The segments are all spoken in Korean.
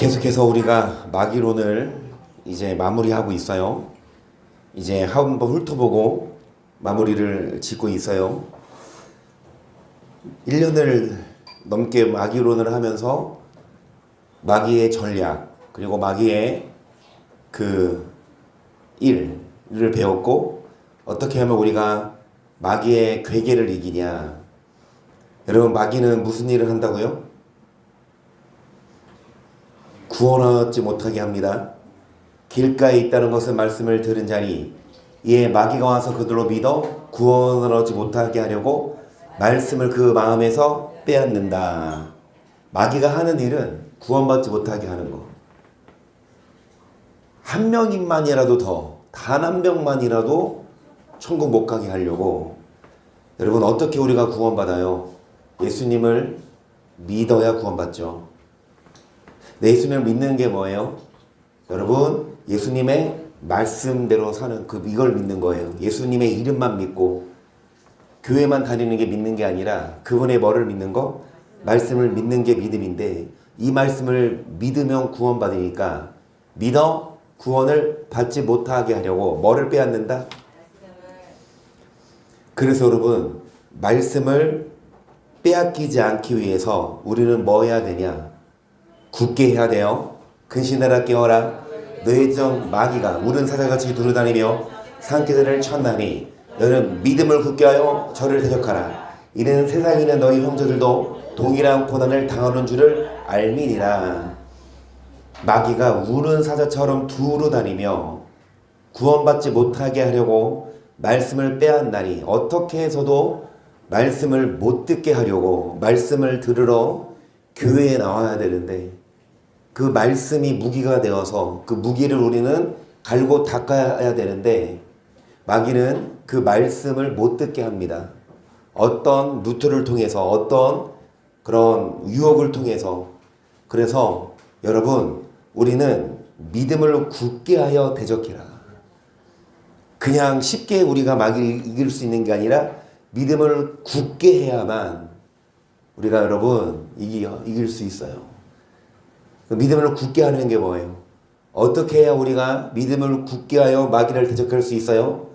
계속해서 우리가 마귀론을 이제 마무리하고 있어요. 이제 한번 훑어보고 마무리를 짓고 있어요. 1년을 넘게 마귀론을 하면서 마귀의 전략 그리고 마귀의 그 일을 배웠고, 어떻게 하면 우리가 마귀의 괴계를 이기냐. 여러분, 마귀는 무슨 일을 한다고요? 구원 얻지 못하게 합니다. 길가에 있다는 것은 말씀을 들은 자니 이에 마귀가 와서 그들로 믿어 구원을 얻지 못하게 하려고 말씀을 그 마음에서 빼앗는다. 마귀가 하는 일은 구원받지 못하게 하는 거. 한 명인만이라도 더, 단 한 명만이라도 천국 못 가게 하려고. 여러분, 어떻게 우리가 구원받아요? 예수님을 믿어야 구원받죠. 예수님을 믿는 게 뭐예요? 여러분, 예수님의 말씀대로 사는 이걸 믿는 거예요. 예수님의 이름만 믿고 교회만 다니는 게 믿는 게 아니라 그분의 뭐를 믿는 거? 말씀을 믿는 게 믿음인데, 이 말씀을 믿으면 구원받으니까 믿어 구원을 받지 못하게 하려고 뭐를 빼앗는다? 그래서 여러분, 말씀을 빼앗기지 않기 위해서 우리는 뭐 해야 되냐? 굳게 해야 돼요. 근신하라 깨어라. 너의 정 마귀가 우는 사자같이 두루다니며 산기들을 쳤나니 너는 믿음을 굳게 하여 저를 대적하라. 이는 세상에 있는 너희 형제들도 동일한 고난을 당하는 줄을 알미니라. 마귀가 우는 사자처럼 두루다니며 구원받지 못하게 하려고 말씀을 빼앗나니, 어떻게 해서도 말씀을 못 듣게 하려고 말씀을 들으러 교회에 나와야 되는데, 그 말씀이 무기가 되어서 그 무기를 우리는 갈고 닦아야 되는데, 마귀는 그 말씀을 못 듣게 합니다. 어떤 루트를 통해서, 어떤 그런 유혹을 통해서. 그래서 여러분, 우리는 믿음을 굳게 하여 대적해라. 그냥 쉽게 우리가 마귀를 이길 수 있는 게 아니라 믿음을 굳게 해야만 우리가 여러분 이길 수 있어요. 믿음을 굳게 하는 게 뭐예요? 어떻게 해야 우리가 믿음을 굳게 하여 마귀를 대적할 수 있어요?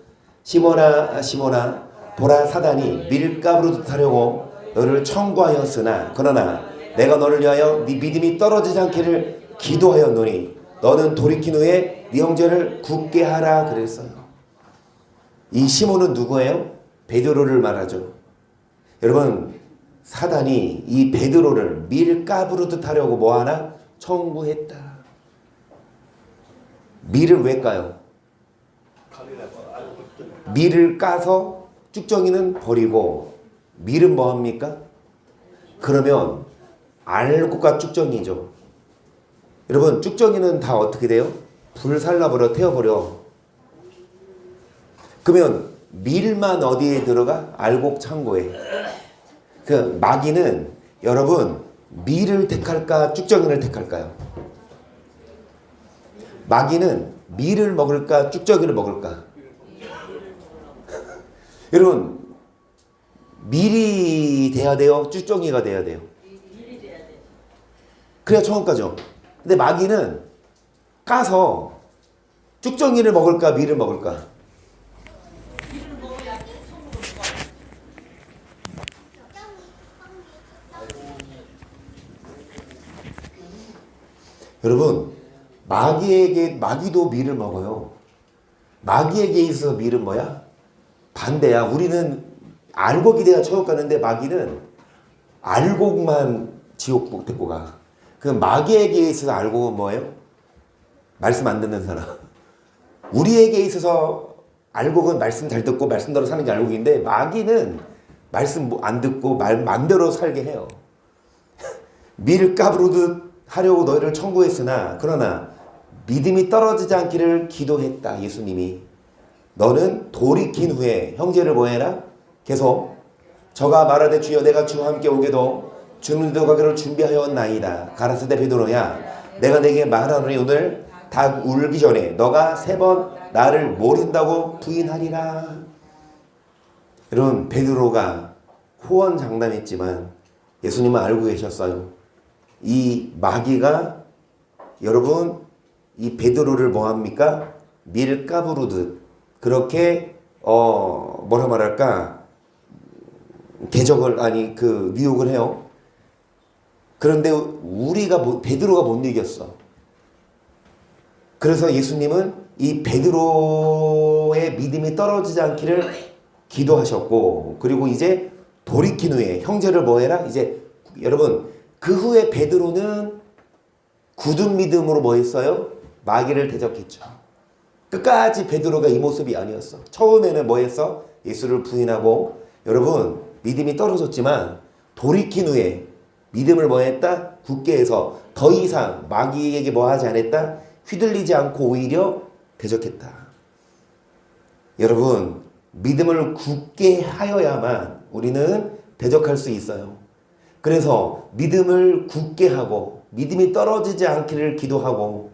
시몬아 시몬아, 보라, 사단이 밀가루로 하려고 너를 청구하였으나 그러나 내가 너를 위하여 네 믿음이 떨어지지 않기를 기도하였노니 너는 돌이킨 후에 네 형제를 굳게 하라 그랬어요. 이 시몬은 누구예요? 베드로를 말하죠. 여러분, 사단이 이 베드로를 밀가루로 하려고 뭐하나? 청구했다. 밀을 왜 까요? 밀을 까서 쭉정이는 버리고 밀은 뭐합니까? 그러면 알곡과 쭉정이죠. 여러분, 쭉정이는 다 어떻게 돼요? 불살라버려, 태워버려. 그러면 밀만 어디에 들어가? 알곡 창고에. 그 마귀는 여러분, 밀을 택할까 쭉정이를 택할까요? 마귀는 밀을 먹을까 쭉정이를 먹을까? 여러분, 밀이 돼야 돼요? 쭉정이가 돼야 돼요? 그래야 천국 가죠. 근데 마귀는 까서 쭉정이를 먹을까 밀을 먹을까? 여러분, 마귀도 밀을 먹어요. 마귀에게 있어서 밀은 뭐야? 반대야. 우리는 알곡이 돼야 천국 가는데 마귀는 알곡만 지옥 데리고 가. 그 마귀에게 있어서 알곡은 뭐예요? 말씀 안 듣는 사람. 우리에게 있어서 알곡은 말씀 잘 듣고 말씀대로 사는 게 알곡인데, 마귀는 말씀 안 듣고 맘대로 살게 해요. 밀가루로 하려고 너희를 청구했으나 그러나 믿음이 떨어지지 않기를 기도했다. 예수님이 너는 돌이킨 후에 형제를 뭐해라? 계속 저가 말하되 주여 내가 주와 함께 오게도 주는 데도 가기를 준비하였나이다. 가라사대 베드로야, 내가 내게 말하노니 오늘 닭 울기 전에 너가 3번 나를 모른다고 부인하리라. 여러분, 베드로가 호언장담했지만 예수님은 알고 계셨어요. 이 마귀가 여러분 이 베드로를 뭐합니까? 밀가부르듯 그렇게 뭐라 말할까? 대적을 미혹을 해요. 그런데 베드로가 못 이겼어. 그래서 예수님은 이 베드로의 믿음이 떨어지지 않기를 기도하셨고, 그리고 이제 돌이킨 후에 형제를 뭐해라? 이제 여러분 그 후에 베드로는 굳은 믿음으로 뭐 했어요? 마귀를 대적했죠. 끝까지 베드로가 이 모습이 아니었어. 처음에는 뭐 했어? 예수를 부인하고, 여러분 믿음이 떨어졌지만 돌이킨 후에 믿음을 뭐 했다? 굳게 해서 더 이상 마귀에게 뭐 하지 않았다? 휘둘리지 않고 오히려 대적했다. 여러분 믿음을 굳게 하여야만 우리는 대적할 수 있어요. 그래서 믿음을 굳게 하고 믿음이 떨어지지 않기를 기도하고,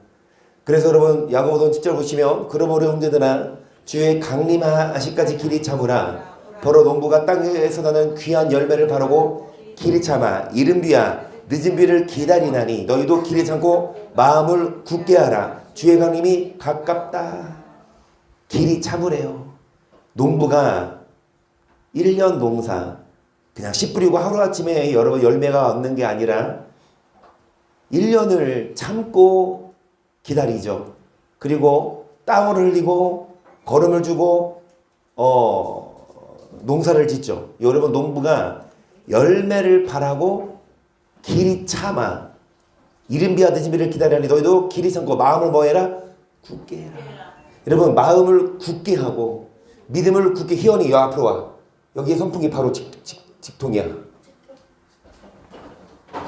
그래서 여러분 야고보서 7절 보시면 그러므로 형제들아 주의 강림하시까지 길이 참으라. 더러 농부가 땅에서 나는 귀한 열매를 바르고 길이 참아 이른 비야 늦은 비를 기다리나니 너희도 길이 참고 마음을 굳게 하라. 주의 강림이 가깝다. 길이 참으래요. 농부가 1년 농사 그냥 씨 뿌리고 하루아침에 여러분 열매가 얻는 게 아니라 1년을 참고 기다리죠. 그리고 땀을 흘리고 거름을 주고 농사를 짓죠. 여러분 농부가 열매를 바라고 길이 참아 이른 비와 늦은 비를 기다리니 너희도 길이 참고 마음을 뭐해라? 굳게 해라. 여러분 마음을 굳게 하고 믿음을 굳게. 희원이 여 앞으로 와. 여기에 선풍기 바로 직통이야.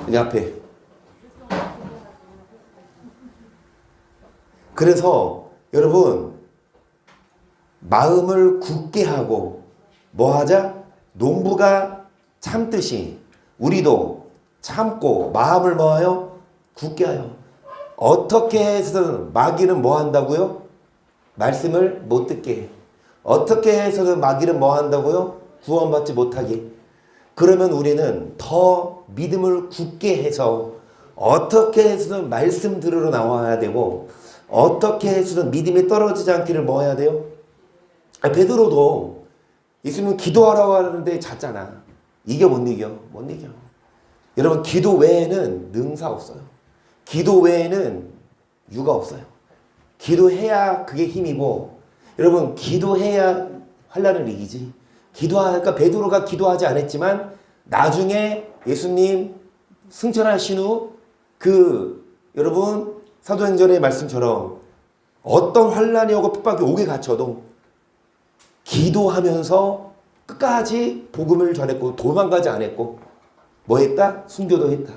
여기 앞에. 그래서 여러분 마음을 굳게 하고 뭐 하자? 농부가 참듯이 우리도 참고 마음을 뭐하여? 굳게 하여. 어떻게 해서든 마귀는 뭐 한다고요? 말씀을 못 듣게 해. 어떻게 해서든 마귀는 뭐 한다고요? 구원받지 못하게. 그러면 우리는 더 믿음을 굳게 해서 어떻게 해서든 말씀 들으러 나와야 되고, 어떻게 해서든 믿음이 떨어지지 않기를 뭐 해야 돼요? 베드로도 예수님 기도하라고 하는데 잤잖아. 이겨 못 이겨? 못 이겨. 여러분 기도 외에는 능사 없어요. 기도 외에는 유가 없어요. 기도해야 그게 힘이고, 여러분 기도해야 환난을 이기지. 그러니까 베드로가 기도하지 않았지만 나중에 예수님 승천하신 후 여러분 사도행전의 말씀처럼 어떤 환난이 오고 핍박이 오게 갇혀도 기도하면서 끝까지 복음을 전했고 도망가지 않았고 뭐 했다? 순교도 했다.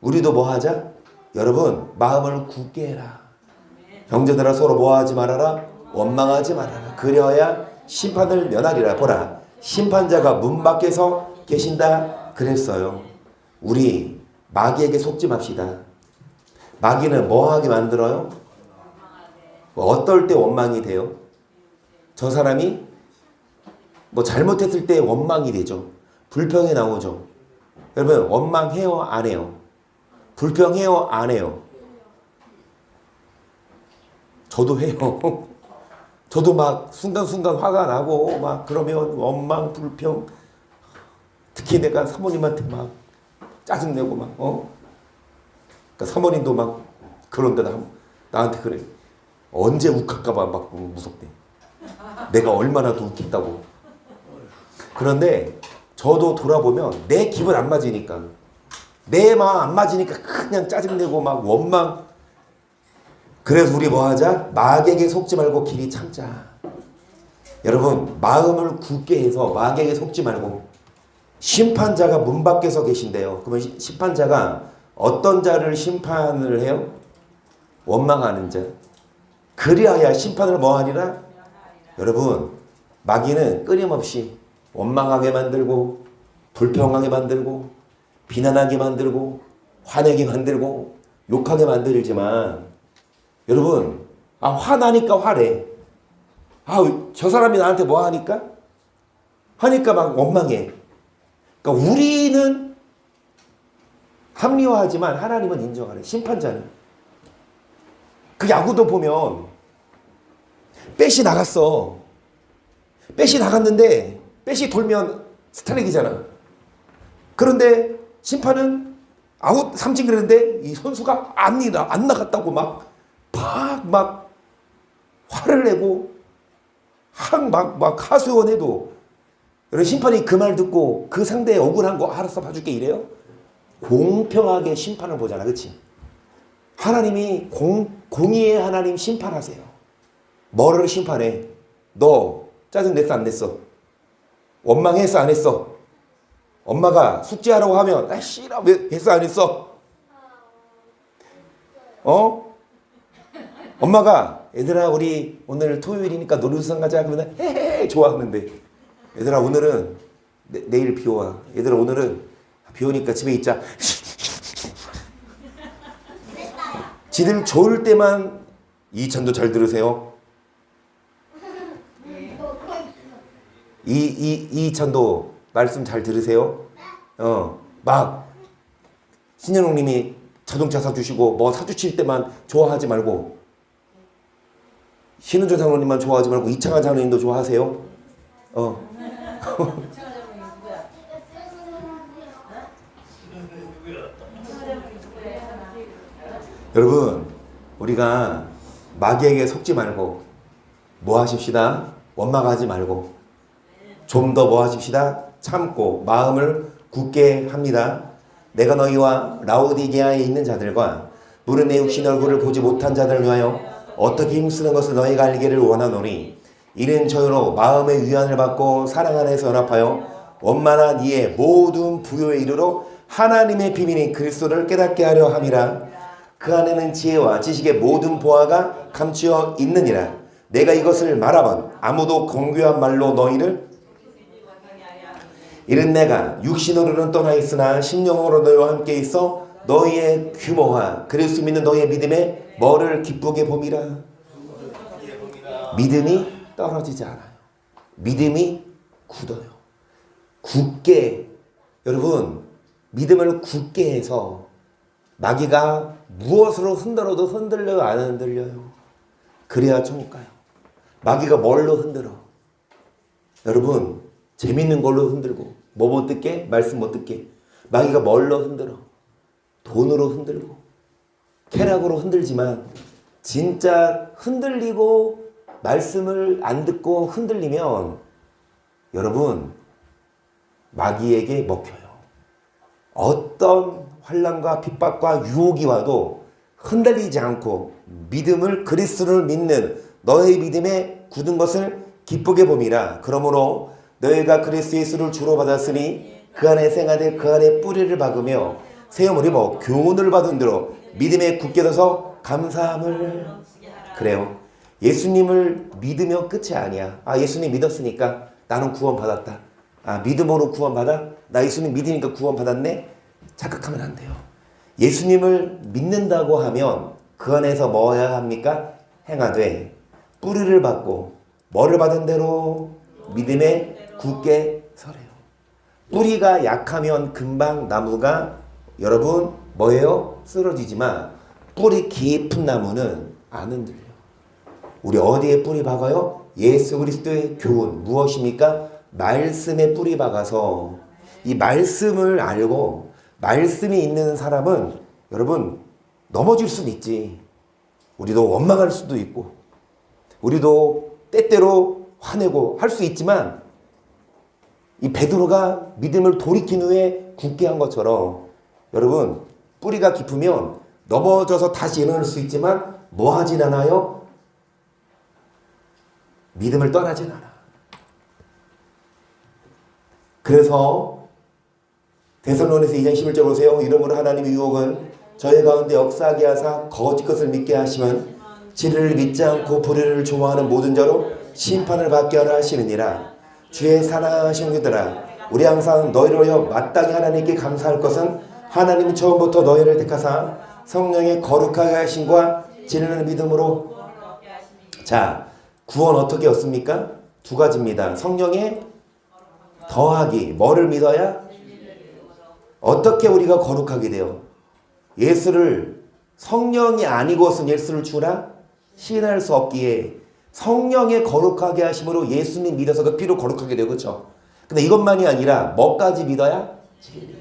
우리도 뭐 하자? 여러분 마음을 굳게 해라. 형제들아 서로 뭐 하지 말아라? 원망하지 말아라. 그래야 심판을 면하리라. 보라 심판자가 문 밖에서 계신다 그랬어요. 우리 마귀에게 속지 맙시다. 마귀는 뭐 하게 만들어요? 어떨 때 원망이 돼요? 저 사람이 뭐 잘못했을 때 원망이 되죠. 불평이 나오죠. 여러분 원망해요? 안 해요? 불평해요? 안 해요? 저도 해요. 저도 막 순간순간 화가 나고 막 그러면 원망, 불평, 특히 내가 사모님한테 막 짜증내고 막 그러니까 사모님도 막 그런데 나한테 그래. 언제 욱할까봐 막 무섭대. 내가 얼마나 더 웃긴다고. 그런데 저도 돌아보면 내 기분 안 맞으니까, 내 마음 안 맞으니까 그냥 짜증내고 막 원망. 그래서 우리 뭐 하자? 마귀에게 속지 말고 길이 참자. 여러분 마음을 굳게 해서 마귀에게 속지 말고. 심판자가 문 밖에서 계신대요. 그러면 심판자가 어떤 자를 심판을 해요? 원망하는 자. 그리하여 심판을 뭐 하리라? 여러분 마귀는 끊임없이 원망하게 만들고 불평하게 만들고 비난하게 만들고 화내게 만들고 욕하게 만들지만, 여러분 화나니까 화래. 저 사람이 나한테 뭐 하니까 막 원망해. 그러니까 우리는 합리화하지만 하나님은 인정하래. 심판자는 그 야구도 보면 백이 나갔어. 백이 나갔는데 백이 돌면 스트라이크잖아. 그런데 심판은 아웃 삼진 그랬는데 이 선수가 안 나갔다고 막 화를 내고 막 하소연해도 여러분 심판이 그 말 듣고 그 상대의 억울한 거 알아서 봐줄게 이래요? 공평하게 심판을 보잖아. 그치? 하나님이 공의의 하나님 심판하세요. 뭐를 심판해? 너 짜증 냈어 안 냈어? 원망했어 안 했어? 엄마가 숙제하라고 하면 아 싫어 왜 했어 안 했어? 엄마가 얘들아 우리 오늘 토요일이니까 놀이동산 가자 그러면 헤헤 좋아하는데 얘들아 오늘은 내일 비 와. 얘들아 오늘은 비 오니까 집에 있자. 지들 좋을 때만 이찬도 잘 들으세요. 이찬도 말씀 잘 들으세요. 막 신현웅님이 자동차 사주시고 뭐 사주실 때만 좋아하지 말고 신은조 장로님만 좋아하지 말고 이창환 장로님도 좋아하세요. 여러분 우리가 마귀에게 속지 말고 뭐 하십시다? 원망하지 말고 좀 더 뭐 하십시다? 참고 마음을 굳게 합니다. 내가 너희와 라오디게아에 있는 자들과 무릇 내 육신 얼굴을 보지 못한 자들을 위하여 어떻게 힘쓰는 것을 너희가 알기를 원하노니 이는 저희로 마음의 위안을 받고 사랑 안에서 연합하여 원만한 이의 모든 부요에 이르러 하나님의 비밀인 그리스도를 깨닫게 하려 함이라. 그 안에는 지혜와 지식의 모든 보화가 감추어 있느니라. 내가 이것을 말하면 아무도 공교한 말로 너희를 이는 내가 육신으로는 떠나 있으나 심령으로 너희와 함께 있어 너희의 규모와 그리스도 믿는 너희의 믿음에 뭐를 기쁘게 봄이라. 믿음이 떨어지지 않아요. 믿음이 굳어요. 굳게 여러분 믿음을 굳게 해서 마귀가 무엇으로 흔들어도 흔들려요 안 흔들려요? 그래야 천국 가요. 마귀가 뭘로 흔들어? 여러분 재밌는 걸로 흔들고 뭐 못 듣게? 말씀 못 듣게. 마귀가 뭘로 흔들어? 돈으로 흔들고 쾌락으로 흔들지만 진짜 흔들리고 말씀을 안 듣고 흔들리면 여러분 마귀에게 먹혀요. 어떤 환난과 핍박과 유혹이 와도 흔들리지 않고 믿음을 그리스도를 믿는 너의 믿음에 굳은 것을 기쁘게 봄이라. 그러므로 너희가 그리스도 예수를 주로 받았으니 그 안에 생하되 그 안에 뿌리를 박으며 세움을 입어 교훈을 받은 대로 믿음에 굳게 둬서 감사함을. 그래요. 예수님을 믿으면 끝이 아니야. 아 예수님 믿었으니까 나는 구원 받았다. 아 믿음으로 구원 받아? 나 예수님 믿으니까 구원 받았네? 착각하면 안 돼요. 예수님을 믿는다고 하면 그 안에서 뭐 해야 합니까? 행하되 뿌리를 받고 뭐를 받은 대로 믿음에 굳게 서래요. 뿌리가 약하면 금방 나무가 여러분 뭐예요? 쓰러지지만 뿌리 깊은 나무는 안 흔들려요. 우리 어디에 뿌리 박아요? 예수 그리스도의 교훈 무엇입니까? 말씀에 뿌리 박아서 이 말씀을 알고 말씀이 있는 사람은 여러분 넘어질 수는 있지. 우리도 원망할 수도 있고 우리도 때때로 화내고 할 수 있지만 이 베드로가 믿음을 돌이킨 후에 굳게 한 것처럼 여러분 뿌리가 깊으면 넘어져서 다시 일어날 수 있지만 뭐 하진 않아요? 믿음을 떠나진 않아. 그래서 데살로니가서 2장 11절 보세요. 이러므로 하나님의 유혹은 저희 가운데 역사하게 하사 거짓 것을 믿게 하시면 진리를 믿지 않고 불의를 좋아하는 모든 자로 심판을 받게 하려 하시느니라. 주의 사랑하신 형제들아 우리 항상 너희를 위하여 마땅히 하나님께 감사할 것은 하나님이 처음부터 너희를 택하사 성령의 거룩하게 하심과 진리를 믿음으로. 자 구원 어떻게 얻습니까? 두 가지입니다. 성령의 더하기. 뭐를 믿어야? 어떻게 우리가 거룩하게 돼요? 예수를 성령이 아니고선 예수를 주라? 시인할 수 없기에 성령의 거룩하게 하심으로 예수님 믿어서 그 피로 거룩하게 되고 그렇죠. 근데 이것만이 아니라 뭐까지 믿어야? 진리.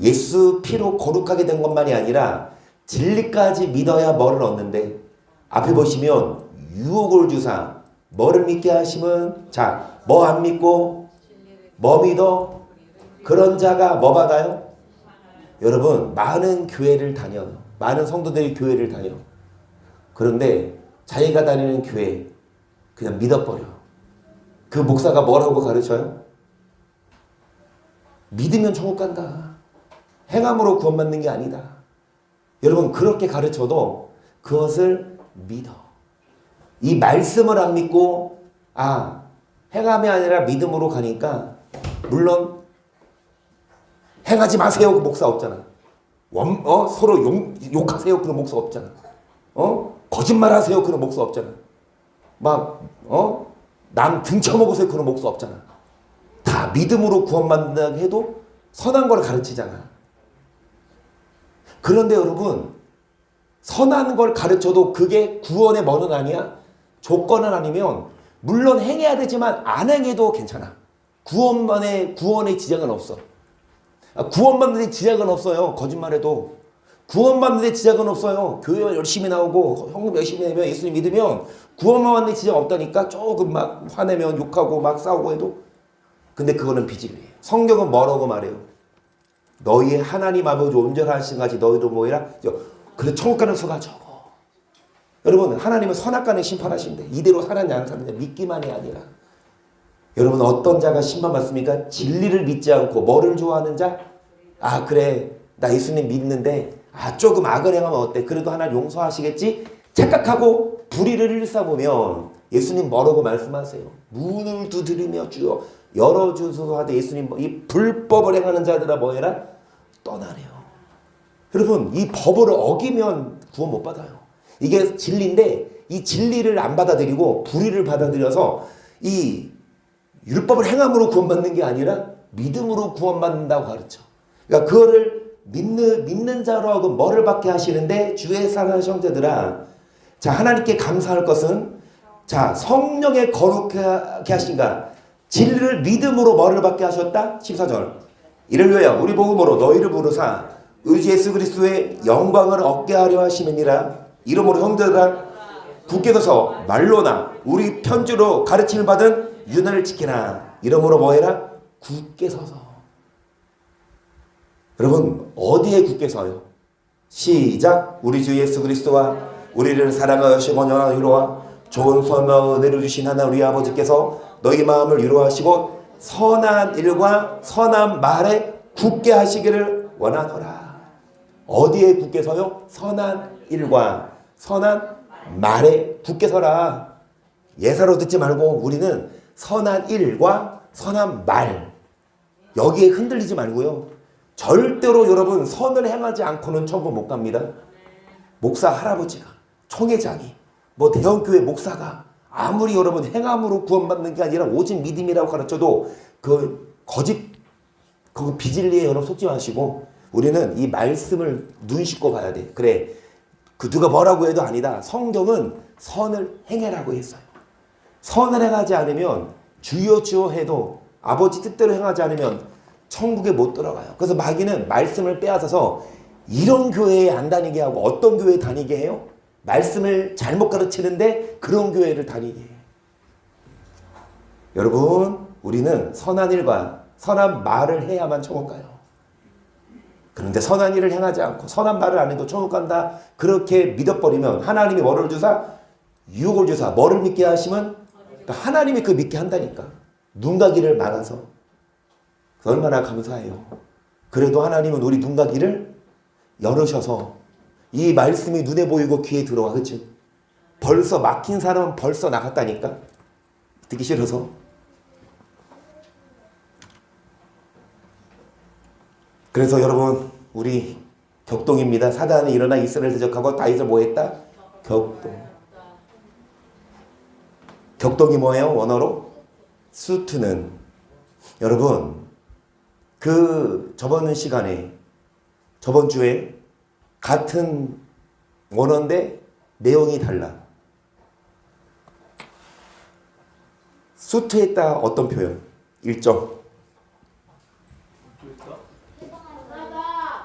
예수 피로 거룩하게 된 것만이 아니라 진리까지 믿어야 뭐를 얻는데 앞에 보시면 유혹을 주사 뭐를 믿게 하시면 자, 뭐 안 믿고 뭐 믿어? 그런 자가 뭐 받아요? 여러분 많은 교회를 다녀요. 많은 성도들이 교회를 다녀. 그런데 자기가 다니는 교회 그냥 믿어버려. 그 목사가 뭐라고 가르쳐요? 믿으면 천국 간다. 행함으로 구원받는 게 아니다. 여러분 그렇게 가르쳐도 그것을 믿어. 이 말씀을 안 믿고 행함이 아니라 믿음으로 가니까 물론 행하지 마세요 그 목사 없잖아. 서로 욕하세요 그런 목사 없잖아. 거짓말하세요 그런 목사 없잖아. 남 등쳐먹으세요 그런 목사 없잖아. 다 믿음으로 구원받는다고 해도 선한 걸 가르치잖아. 그런데 여러분 선한 걸 가르쳐도 그게 구원의 뭐는 아니야? 조건은 아니면 물론 행해야 되지만 안 행해도 괜찮아. 구원의 지장은 없어. 구원받는 데 지장은 없어요. 거짓말해도. 구원받는 데 지장은 없어요. 교회 열심히 나오고 헌금 열심히 내면 예수님 믿으면 구원만 받는 데 지장 없다니까. 조금 막 화내면 욕하고 막 싸우고 해도. 근데 그거는 비진리예요. 성경은 뭐라고 말해요? 너희 하나님 아버지 온전하신 같이 너희도 뭐해라? 그래 천국 가는 수가 적어. 여러분 하나님은 선악간에 심판하신대. 이대로 살았냐 안 살았냐 믿기만이 아니라. 여러분 어떤 자가 심판받습니까? 진리를 믿지 않고 뭐를 좋아하는 자? 그래 나 예수님 믿는데 조금 악을 행하면 어때? 그래도 하나님 용서하시겠지? 착각하고 불의를 일삼으면 예수님 뭐라고 말씀하세요? 문을 두드리며 주여 열어주소서 하되 예수님 이 불법을 행하는 자들아 뭐해라? 떠나래요. 여러분 이 법을 어기면 구원 못 받아요. 이게 진리인데 이 진리를 안 받아들이고 불의를 받아들여서 이 율법을 행함으로 구원받는 게 아니라 믿음으로 구원받는다고 가르쳐. 그러니까 그거를 믿는 자로 하고 뭐를 받게 하시는데 주의 사랑하는 형제들아 자 하나님께 감사할 것은 자 성령의 거룩하게 하신가 진리를 믿음으로 뭐를 받게 하셨다? 14절 이를 위하여 우리 복음으로 너희를 부르사 의주 예수 그리스도의 영광을 얻게 하려 하시느니라. 이러므로 형제들아 굳게 서서 말로나 우리 편지로 가르침을 받은 윤회를 지키라. 이러므로 뭐해라? 굳게 서서. 여러분 어디에 굳게 서요? 시작. 우리 주 예수 그리스도와 우리를 사랑하시고 원하는 위로와 좋은 소망과 은혜를 주신 하나님 우리 아버지께서 너희 마음을 위로하시고 선한 일과 선한 말에 굳게 하시기를 원하노라. 어디에 굳게 서요? 선한 일과 선한 말에 굳게 서라. 예사로 듣지 말고 우리는 선한 일과 선한 말 여기에 흔들리지 말고요. 절대로 여러분 선을 행하지 않고는 천국 못 갑니다. 목사 할아버지가 총회장이 대형교회 목사가 아무리 여러분 행함으로 구원받는 게 아니라 오직 믿음이라고 가르쳐도 그 비진리에 여러분 속지 마시고 우리는 이 말씀을 눈 씻고 봐야 돼. 그래 그 누가 뭐라고 해도 아니다. 성경은 선을 행해라고 했어요. 선을 행하지 않으면 주여 주여 해도 아버지 뜻대로 행하지 않으면 천국에 못 들어가요. 그래서 마귀는 말씀을 빼앗아서 이런 교회에 안 다니게 하고 어떤 교회에 다니게 해요? 말씀을 잘못 가르치는데 그런 교회를 다니게 해요. 여러분 우리는 선한 일과 선한 말을 해야만 천국 가요. 그런데 선한 일을 행하지 않고 선한 말을 안 해도 천국 간다. 그렇게 믿어버리면 하나님이 뭐를 주사? 유혹을 주사. 뭐를 믿게 하시면 하나님이 그 믿게 한다니까. 눈과 귀를 막아서. 얼마나 감사해요. 그래도 하나님은 우리 눈과 귀를 열으셔서 이 말씀이 눈에 보이고 귀에 들어와. 그치? 벌써 막힌 사람은 벌써 나갔다니까. 듣기 싫어서. 그래서 여러분 우리 격동입니다. 사단이 일어나 이스라엘 대적하고 다윗을 뭐했다? 격동. 격동이 뭐예요? 원어로? 수트는. 여러분 저번 시간에 저번 주에 같은 원어인데 내용이 달라. 수트했다 어떤 표현? 1점.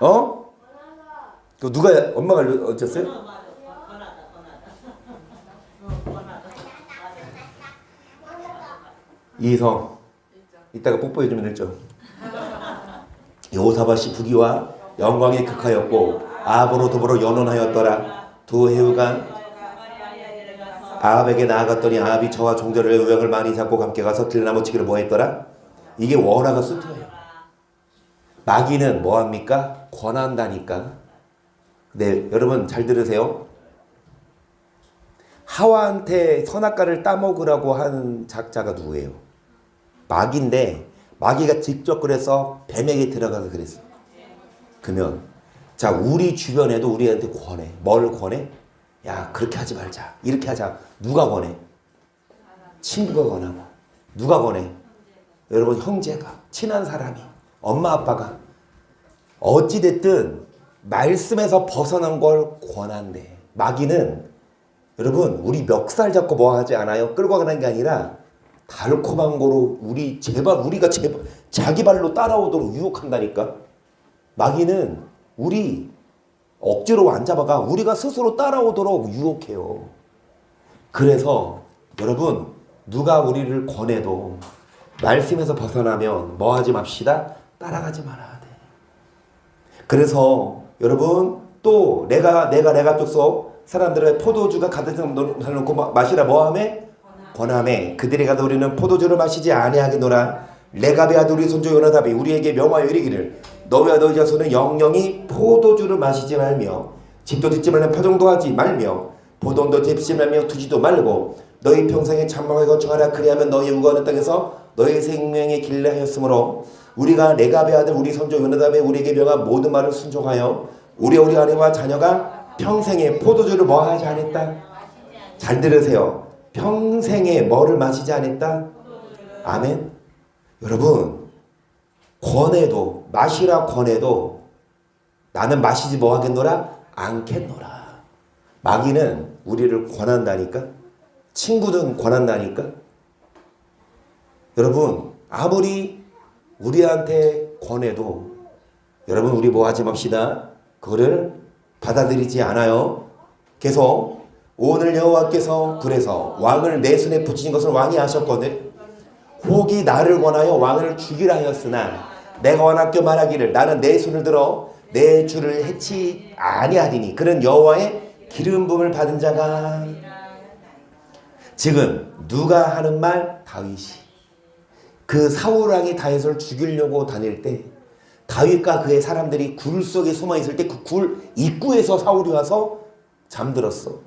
어? 그 누가 엄마가 어쨌어요? 이성. 이따가 뽀뽀해주면 1점. 여호사밧이 부귀와 영광에 극하였고 아합으로 더불어 연혼하였더라. 두 해우가 아합에게 나아갔더니 아합이 저와 종자를 우양을 많이 잡고 함께 가서 들나무치기를 뭐했더라? 이게 원화가 수트예요. 마귀는 뭐합니까? 권한다니까. 네, 여러분 잘 들으세요. 하와한테 선악과를 따먹으라고 한 작자가 누구예요? 마귀인데 마귀가 직접 그래서 뱀에게 들어가서 그랬어. 그러면 자, 우리 주변에도 우리한테 권해. 뭘 권해? 야, 그렇게 하지 말자. 이렇게 하자. 누가 권해? 친구가 권하고. 누가 권해? 여러분 형제가, 친한 사람이, 엄마 아빠가. 어찌됐든 말씀에서 벗어난 걸 권한대. 마귀는 여러분 우리 멱살 잡고 뭐 하지 않아요? 끌고 가는 게 아니라 달콤한 거로 우리가 자기 발로 따라오도록 유혹한다니까. 마귀는 우리 억지로 안 잡아가 우리가 스스로 따라오도록 유혹해요. 그래서 여러분 누가 우리를 권해도 말씀에서 벗어나면 뭐 하지 맙시다? 따라가지 말아야 돼. 그래서 여러분 또 내가 뚝소 사람들의 포도주가 가득 놓고 마시라 뭐하매? 권하매. 그들이 가도 우리는 포도주를 마시지 아니하겠노라. 레갑의 아들 우리 손주 요나답이 우리에게 명하여 이르기를 너와 너희 자손은 영영이 포도주를 마시지 말며 집도 짓지 말며 표정도 하지 말며 보돈도 잽지 말며 두지도 말고 너희 평생에 참막하게 거처하라. 그리하면 너희 우거하는 땅에서 너희 생명의 길래 하였으므로 우리가 레갑의 아들 우리 손주 요나답이 우리에게 명한 모든 말을 순종하여 우리 아내와 자녀가 평생에 포도주를 뭐 하지 않았다? 잘 들으세요. 평생에 뭐를 마시지 않았다? 아멘. 여러분 권해도 마시라 권해도 나는 마시지 뭐 하겠노라? 않겠노라. 마귀는 우리를 권한다니까. 친구든 권한다니까. 여러분 아무리 우리한테 권해도 여러분 우리 뭐 하지 맙시다. 그거를 받아들이지 않아요. 계속 오늘 여호와께서 그래서 왕을 내 손에 붙이신 것을 왕이 아셨거든. 혹이 나를 권하여 왕을 죽이라 하였으나 내가 원하여 말하기를 나는 내 손을 들어 내 주를 해치 아니하리니 그는 여호와의 기름 부음을 받은 자가. 지금 누가 하는 말? 다윗이. 그 사울 왕이 다윗을 죽이려고 다닐 때 다윗과 그의 사람들이 굴 속에 숨어 있을 때 그 굴 입구에서 사울이 와서 잠들었어.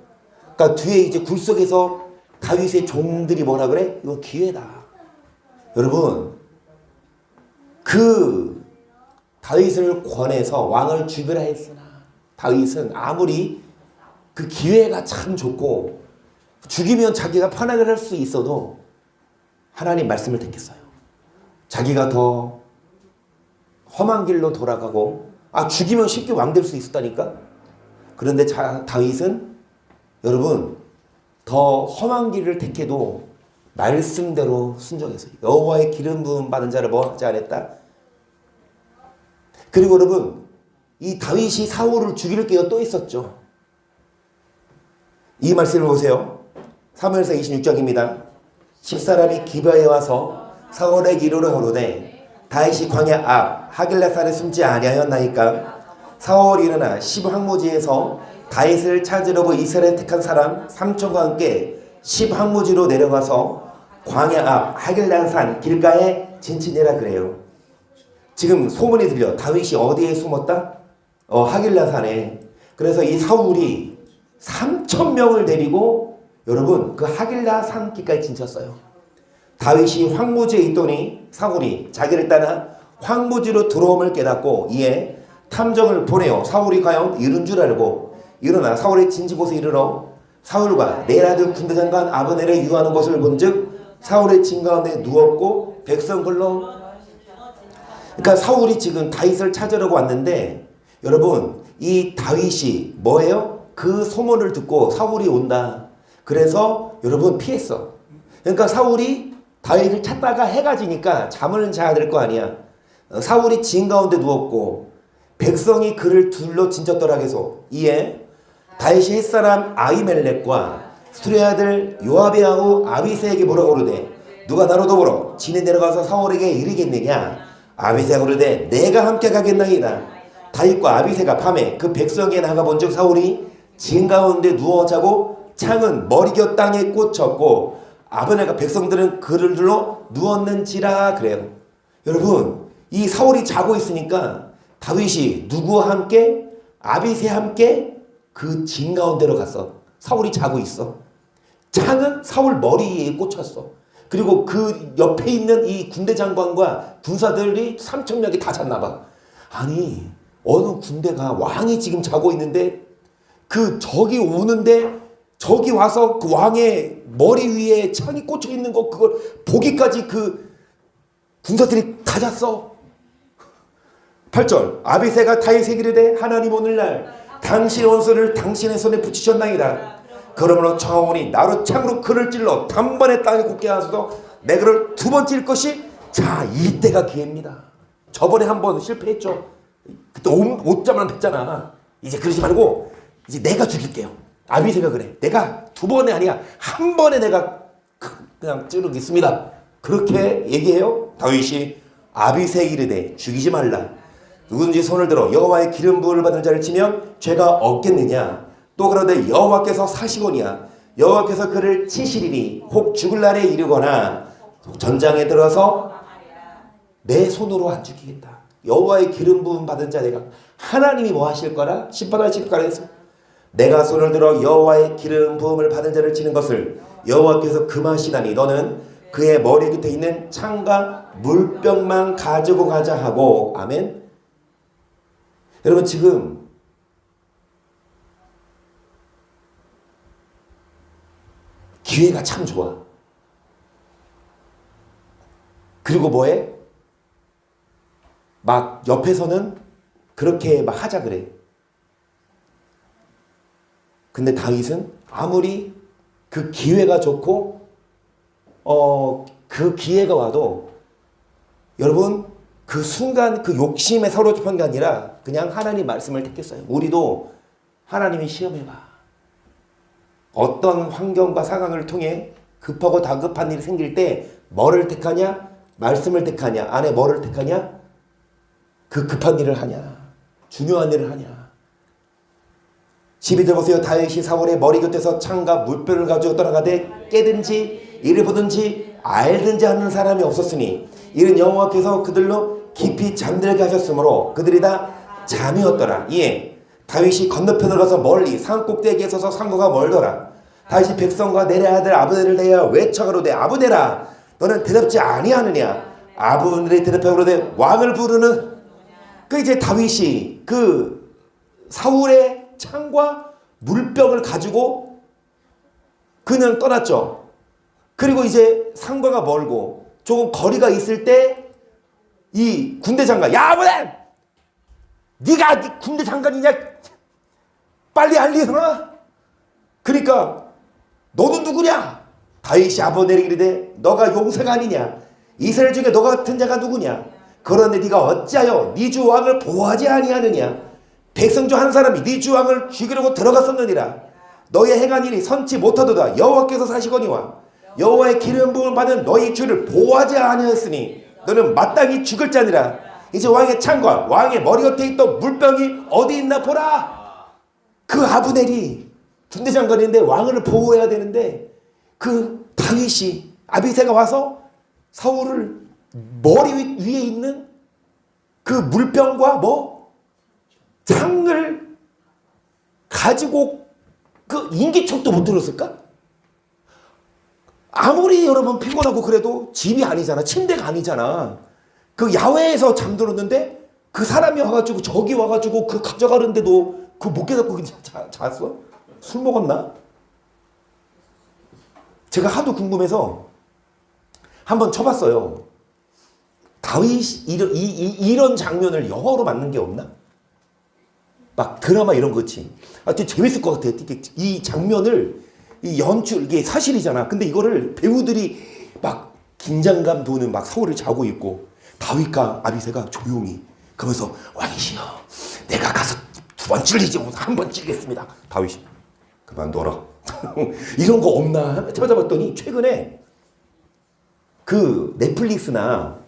그러니까 뒤에 이제 굴 속에서 다윗의 종들이 뭐라 그래? 이거 기회다. 여러분 그 다윗을 권해서 왕을 죽이라 했으나 다윗은 아무리 그 기회가 참 좋고 죽이면 자기가 편하게 할 수 있어도 하나님 말씀을 듣겠어요. 자기가 더 험한 길로 돌아가고 죽이면 쉽게 왕 될 수 있었다니까. 그런데 다윗은 여러분 더 험한 길을 택해도 말씀대로 순종해서 여호와의 기름 부음 받은 자를 뭐 하지 않았다. 그리고 여러분 이 다윗이 사울을 죽일 기회가 또 있었죠. 이 말씀을 보세요. 사무엘상 26장입니다. 10사람이 기브아에 와서 사울에게 이르러 가로되 다윗이 광야 앞 하길라산에 숨지 아니하였나이까. 사울이 일어나 십항무지에서 다윗을 찾으려고 이스라엘 택한 사람 3천과 함께 십항무지로 내려가서 광야 앞 하길라산 길가에 진친이라 그래요. 지금 소문이 들려. 다윗이 어디에 숨었다? 하길라산에. 그래서 이 사울이 3,000명을 데리고 여러분 그 하길라산 길가에 진쳤어요. 다윗이 황무지에 있더니 사울이 자기를 따라 황무지로 들어옴을 깨닫고 이에 탐정을 보내어 사울이 과연 이른 줄 알고 일어나 사울의 진지 곳에 이르러 사울과 내 아들 군대장관 아브넬을 유하는 것을 본즉 사울의 진 가운데 누웠고 백성 걸러. 그러니까 사울이 지금 다윗을 찾으려고 왔는데 여러분 이 다윗이 뭐예요? 그 소문을 듣고 사울이 온다. 그래서 여러분 피했어. 그러니까 사울이 다윗을 찾다가 해가 지니까 잠을 자야 될 거 아니야. 사울이 진 가운데 누웠고 백성이 그를 둘러 진쳤더라. 계속 이에 다윗이 햇사람 아히멜렉과 수레 아들 요압의 아우 아비새에게 뭐라고 그러대? 누가 나로 더불어 진에 내려가서 사울에게 이르겠느냐? 아비새가 그러되 내가 함께 가겠나이다. 다윗과 아비새가 밤에 그 백성에게 나가본즉 사울이 진 가운데 누워 자고 창은 머리곁 땅에 꽂혔고 아브네가 백성들은 그를 둘러 누웠는지라. 그래요. 여러분, 이 사울이 자고 있으니까 다윗이 누구와 함께? 아비새와 함께 그 진 가운데로 갔어. 사울이 자고 있어. 창은 사울 머리에 꽂혔어. 그리고 그 옆에 있는 이 군대 장관과 군사들이 3,000명이 다 잤나 봐. 아니, 어느 군대가 왕이 지금 자고 있는데 그 적이 오는데 적이 와서 그 왕의 머리 위에 창이 꽂혀 있는 거 그걸 보기까지 그 군사들이 다 잤어. 8절 아비새가 다윗에게 이르되 하나님 오늘날 당신의 원수를 당신의 손에 붙이셨나이다. 그러므로 청하오니 나로 창으로 그를 찔러 단번에 땅에 굽게 하소서. 내 그를 두 번 찔 것이 자 이때가 기회입니다. 저번에 한 번 실패했죠. 그때 옷자만 했잖아. 이제 그러지 말고 이제 내가 죽일게요. 아비새가 그래. 내가 두 번이 아니야. 한 번에 내가 그냥 찌르겠습니다. 그렇게 얘기해요. 다윗이 아비새에게 이르되 죽이지 말라. 누구든지 손을 들어 여호와의 기름 부음을 받은 자를 치면 죄가 없겠느냐. 또 그러되 여호와께서 사시거니와 여호와께서 그를 치시리니 혹 죽을 날에 이르거나 전장에 들어서 내 손으로 안 죽이겠다. 여호와의 기름 부음 받은 자 내가 하나님이 뭐 하실 거라? 심판하실 거라 해서 내가 손을 들어 여호와의 기름 부음을 받은 자를 치는 것을 여호와께서 금하시다니 너는 그의 머리 끝에 있는 창과 물병만 가지고 가자 하고. 아멘. 여러분 지금 기회가 참 좋아. 그리고 뭐해? 막 옆에서는 그렇게 막 하자 그래. 근데 다윗은 아무리 그 기회가 좋고 그 기회가 와도 여러분 그 순간 그 욕심에 사로잡힌 게 아니라 그냥 하나님 말씀을 택했어요. 우리도 하나님이 시험해봐. 어떤 환경과 상황을 통해 급하고 다급한 일이 생길 때 뭐를 택하냐? 말씀을 택하냐? 안에 뭐를 택하냐? 그 급한 일을 하냐? 중요한 일을 하냐? 12절 보세요. 다윗이 사울의 머리 곁에서 창과 물병을 가지고 떠나가되 깨든지 이를 보든지 알든지 하는 사람이 없었으니 이는 여호와께서 그들로 깊이 잠들게 하셨으므로 그들이 다 잠이었더라. 이에 다윗이 건너편으로 가서 멀리 산 꼭대기에 서서 상고가 멀더라. 다윗이 백성과 내레 아들 아브넬을 대하여 외쳐가로되 아브넬아 너는 대답지 아니하느냐. 아브넬이 대답하여 그러되 왕을 부르는. 그 이제 다윗이 그 사울의 창과 물병을 가지고 그냥 떠났죠. 그리고 이제 상과가 멀고 조금 거리가 있을 때 이 군대 장관, 야 아브넬! 네가 군대 장관이냐? 빨리 알리거라. 그러니까 너는 누구냐? 다윗이 아브넬에게 이르되 너가 용사가 아니냐? 이스라엘 중에 너 같은 자가 누구냐? 그런데 네가 어찌하여 네 주 왕을 보호하지 아니하느냐? 백성 중 한 사람이 네 주 왕을 죽이려고 들어갔었느니라. 너의 행한 일이 선치 못하도다. 여호와께서 사시거니와 여호와의 기름 부음을 받은 너희 주를 보호하지 아니하였으니 너는 마땅히 죽을 자니라. 이제 왕의 창과 왕의 머리 곁에 있던 물병이 어디 있나 보라. 그 아브넬이 군대 장관인데 왕을 보호해야 되는데 그 다윗이 아비새가 와서 사울을 머리 위에 있는 그 물병과 창을 가지고 그 인기척도 못 들었을까? 아무리 여러분 피곤하고 그래도 집이 아니잖아. 침대가 아니잖아. 그 야외에서 잠들었는데 그 사람이 와가지고 저기 와가지고 그 가져가는데도 그 못 깨닫고 잤어? 술 먹었나? 제가 하도 궁금해서 한번 쳐봤어요. 다윗 이런 장면을 영화로 만든 게 없나? 막 드라마 이런 거지. 되게 재밌을 것 같아. 이 장면을 이 연출 이게 사실이잖아. 근데 이거를 배우들이 막 긴장감 도는 막 사울을 자고 있고 다윗과 아비새가 조용히 그러면서 왕이시여 내가 가서 2번 찔리지 못해 1번 찔리겠습니다. 다윗이 그만둬라. 이런 거 없나 찾아봤더니 최근에 그 넷플릭스나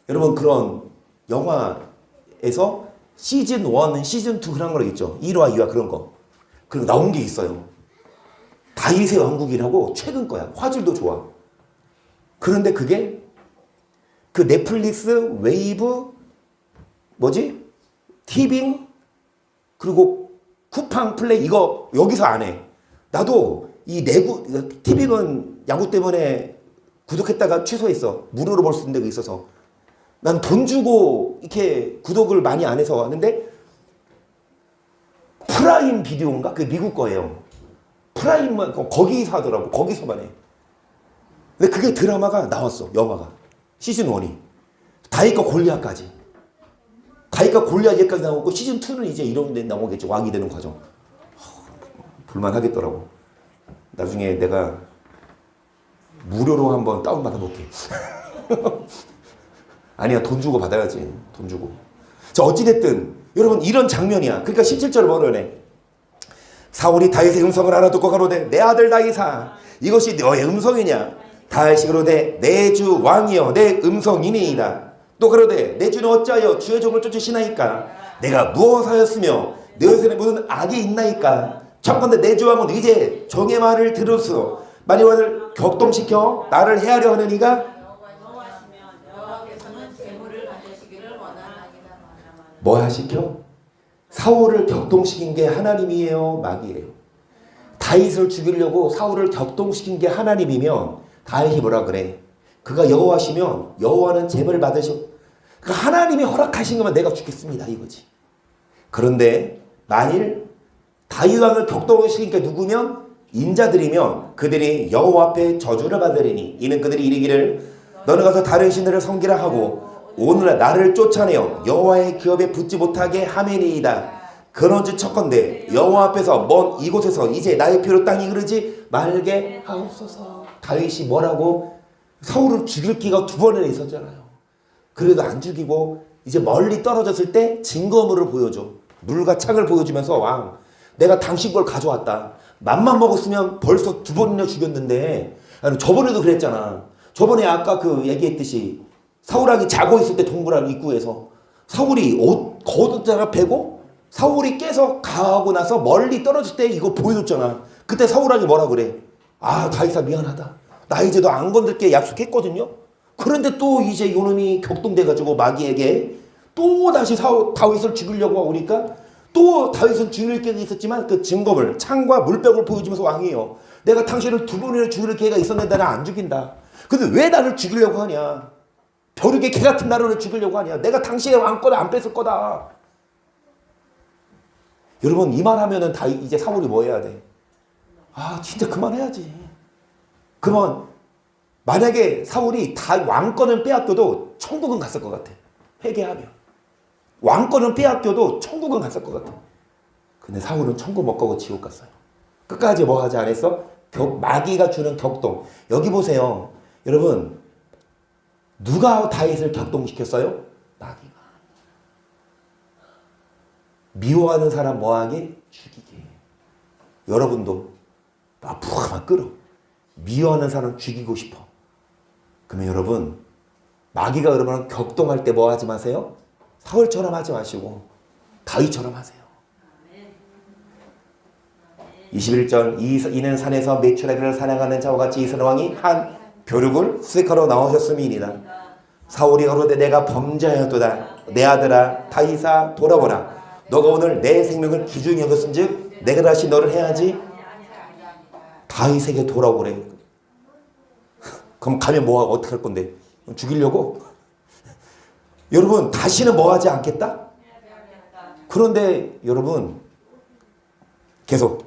여러분 그런 영화에서 시즌 1, 시즌 2 그런 거 있죠. 1화, 2화 그런 거. 그리고 나온 게 있어요. 다윗의 왕국이라고 최근 거야. 화질도 좋아. 그런데 그게 그 넷플릭스, 웨이브, 티빙, 그리고 쿠팡 플레이 이거 여기서 안 해. 나도 이 티빙은 야구 때문에 구독했다가 취소했어. 무료로 볼 수 있는 데가 있어서. 난 돈 주고 이렇게 구독을 많이 안 해서 왔는데 프라임 비디오인가? 그게 미국 거예요. 프라임만 거기서 하더라고. 거기서만 해. 근데 그게 드라마가 나왔어. 영화가. 시즌 1이. 다윗과 골리앗까지. 다윗과 골리앗 얘기까지 나오고 시즌 2는 이제 이런 데 나오겠죠. 왕이 되는 과정. 불만하겠더라고. 나중에 내가 무료로 한번 다운받아 볼게. 아니야, 돈 주고 받아야지. 돈 주고. 자, 어찌됐든 여러분 이런 장면이야. 그러니까 17절 뭐라네. 사울이 다윗의 음성을 알아듣고 가로되 내 아들 다윗아 이것이 너의 음성이냐. 다윗이 그러되 내 주 왕이여 내 음성이니이다. 또 그러되 내 주는 어찌하여 주의 종을 쫓으시나이까. 내가 무엇하였으며 내 옷에 무슨 악이 있나이까. 청컨대 내 주 왕은 이제 종의 말을 들으소. 만일 격동시켜 나를 해하려 하느니가 뭐 하시켜? 사울을 격동시킨 게 하나님이에요, 마귀예요? 다윗을 죽이려고 사울을 격동시킨 게 하나님이면 다윗이 뭐라 그래? 그가 여호와시면 여호와는 재물 받으셔. 그러니까 하나님이 허락하신 거면 내가 죽겠습니다 이거지. 그런데 만일 다윗 왕을 격동시킨 게 누구면 인자들이면 그들이 여호와 앞에 저주를 받으리니 이는 그들이 이르기를 너는 가서 다른 신들을 섬기라 하고 오늘날 나를 쫓아내어 여호와의 기업에 붙지 못하게 하매니이다. 그런즉 척건대 여호와 앞에서 먼 이곳에서 이제 나의 피로 땅이 흐르지 말게 하옵소서. 다윗이 뭐라고? 사울을 죽일 기가 2번이나 있었잖아요. 그래도 안 죽이고 이제 멀리 떨어졌을 때 증거물을 보여줘. 물과 창을 보여주면서 왕 내가 당신 걸 가져왔다. 맘만 먹었으면 벌써 2번이나 죽였는데. 아니, 저번에도 그랬잖아. 저번에 아까 그 얘기했듯이 사울왕이 자고 있을 때 동굴 입구에서 사울이 옷 걷었다가 베고 사울이 깨서 가고 나서 멀리 떨어질 때 이거 보여줬잖아. 그때 사울왕이 뭐라 그래? 아 다윗아 미안하다. 나 이제 너 안 건들게 약속했거든요. 그런데 또 이제 요놈이 격동돼가지고 마귀에게 또 다시 다윗을 죽이려고 오니까 또 다윗은 죽일 계획이 있었지만 그 증거물 창과 물병을 보여주면서 왕이에요. 내가 당신을 2번이나 죽일 계획이 있었는데 나는 안 죽인다. 근데 왜 나를 죽이려고 하냐? 벼룩의 개 같은 나를 죽이려고 하냐? 내가 당신의 왕권을 안 뺏을 거다. 여러분 이 말 하면은 다 이제 사울이 뭐 해야 돼? 아 진짜 그만해야지. 그만. 만약에 사울이 다 왕권을 빼앗겨도 천국은 갔을 것 같아. 회개하면. 왕권을 빼앗겨도 천국은 갔을 것 같아. 근데 사울은 천국 못 가고 지옥 갔어요. 끝까지 뭐 하지 않았어? 마귀가 주는 격동. 여기 보세요. 여러분 누가 다윗을 격동시켰어요? 마귀가. 미워하는 사람 뭐하게? 죽이게. 여러분도 막 끌어. 미워하는 사람 죽이고 싶어. 그러면 여러분 마귀가 여러분 격동할 때 뭐 하지 마세요? 사울처럼 하지 마시고 다윗처럼 하세요. 21절 이는 산에서 메추라기를 사냥하는 자와 같이 이스라엘 왕이 한 벼룩을 수색하러 나오셨음이니라. 사울이 가로되 내가 범죄하였도다. 내 아들아 다윗아 돌아오라. 너가 오늘 내 생명을 귀중히 여겼은즉 내가 다시 너를 해야지. 다윗에게 돌아오래. 그럼 가면 어떻게 할 건데? 죽이려고? 여러분 다시는 뭐 하지 않겠다? 그런데 여러분 계속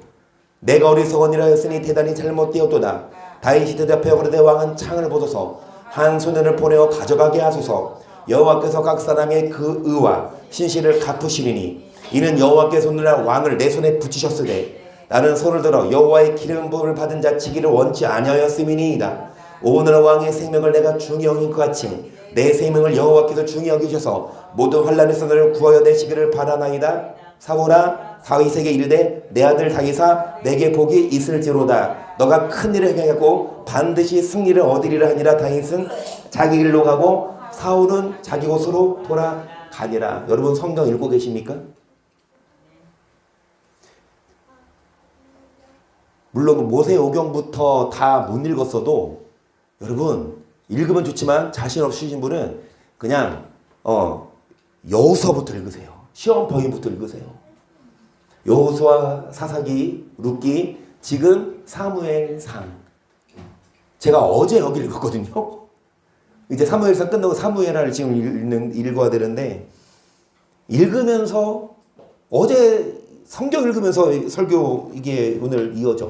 내가 어리석은 하였으니 대단히 잘못되었도다. 다윗이 대답하여 그러되 왕은 창을 보소서 한 소년을 보내어 가져가게 하소서. 여호와께서 각 사람의 그 의와 신실을 갚으시리니 이는 여호와께서 오늘날 왕을 내 손에 붙이셨으되 나는 손을 들어 여호와의 기름 부음을 받은 자 치기를 원치 아니하였음이니이다. 오늘날 왕의 생명을 내가 중히 여긴 것 같이 내 생명을 여호와께서 중히 여기셔서 모든 환난에서 너를 구하여 내시기를 바라나이다. 사울아 다윗에게 이르되 내 아들 다윗아 내게 복이 있을지로다. 너가 큰 일을 행하고 반드시 승리를 얻으리라 하니라. 다윗은 자기 길로 가고 사울은 자기 곳으로 돌아가니라. 여러분 성경 읽고 계십니까? 물론 모세오경부터 다 못 읽었어도 여러분 읽으면 좋지만 자신 없으신 분은 그냥 여호수아부터 읽으세요. 시험 범위부터 읽으세요. 여호수아, 사사기, 룻기, 지금 사무엘상. 제가 어제 여기 읽었거든요. 이제 사무엘상 끝나고 사무엘하를 지금 읽어야 되는데 읽으면서 어제 성경 읽으면서 설교 이게 오늘 이어져.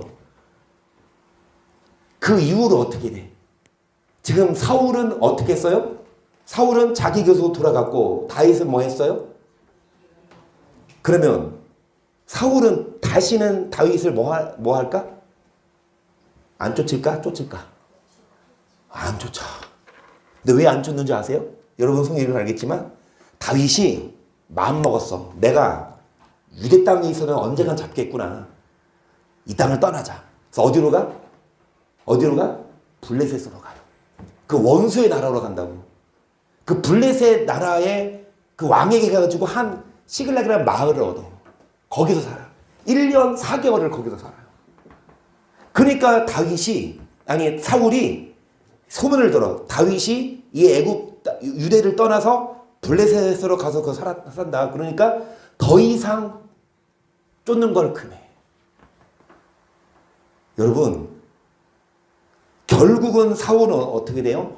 그 이후로 어떻게 돼? 지금 사울은 어떻게 했어요? 사울은 자기 교수로 돌아갔고 다윗은 뭐 했어요? 그러면 사울은 다시는 다윗을 뭐 할까? 안 쫓을까? 쫓을까? 안 쫓아. 근데 왜 안 쫓는지 아세요? 여러분 성경을 알겠지만 다윗이 마음 먹었어. 내가 유대 땅에 있어는 언젠간 잡겠구나. 이 땅을 떠나자. 그래서 어디로 가? 어디로 가? 블레셋으로 가요. 그 원수의 나라로 간다고. 그 블레셋 나라의 그 왕에게 가가지고 한 시글락이라는 마을을 얻어. 거기서 살아. 1년 4개월을 거기서 살아요. 그러니까 사울이 소문을 들어. 다윗이 이 유대를 떠나서 블레셋으로 가서 산다. 그러니까 더 이상 쫓는 걸 금해. 여러분 결국은 사울은 어떻게 돼요?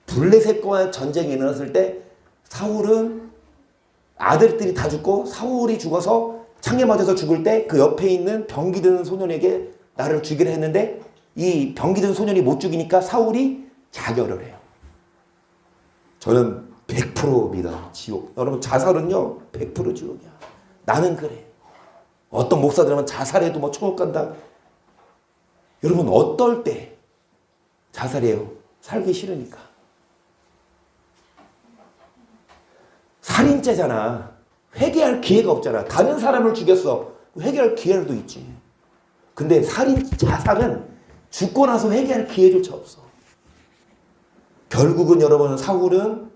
블레셋과 전쟁이 일어났을 때 사울은 아들들이 다 죽고 사울이 죽어서 창에 맞아서 죽을 때 그 옆에 있는 병기 든 소년에게 나를 죽이려 했는데 이 병기 든 소년이 못 죽이니까 사울이 자결을 해요. 저는 100% 믿어요. 지옥. 여러분 자살은요 100% 지옥이야. 나는 그래. 어떤 목사들은 자살해도 뭐 천국 간다. 여러분 어떨 때 자살해요? 살기 싫으니까. 살인죄잖아. 회개할 기회가 없잖아. 다른 사람을 죽였어. 회개할 기회도 있지. 근데 자살은 죽고 나서 회개할 기회조차 없어. 결국은 여러분 사울은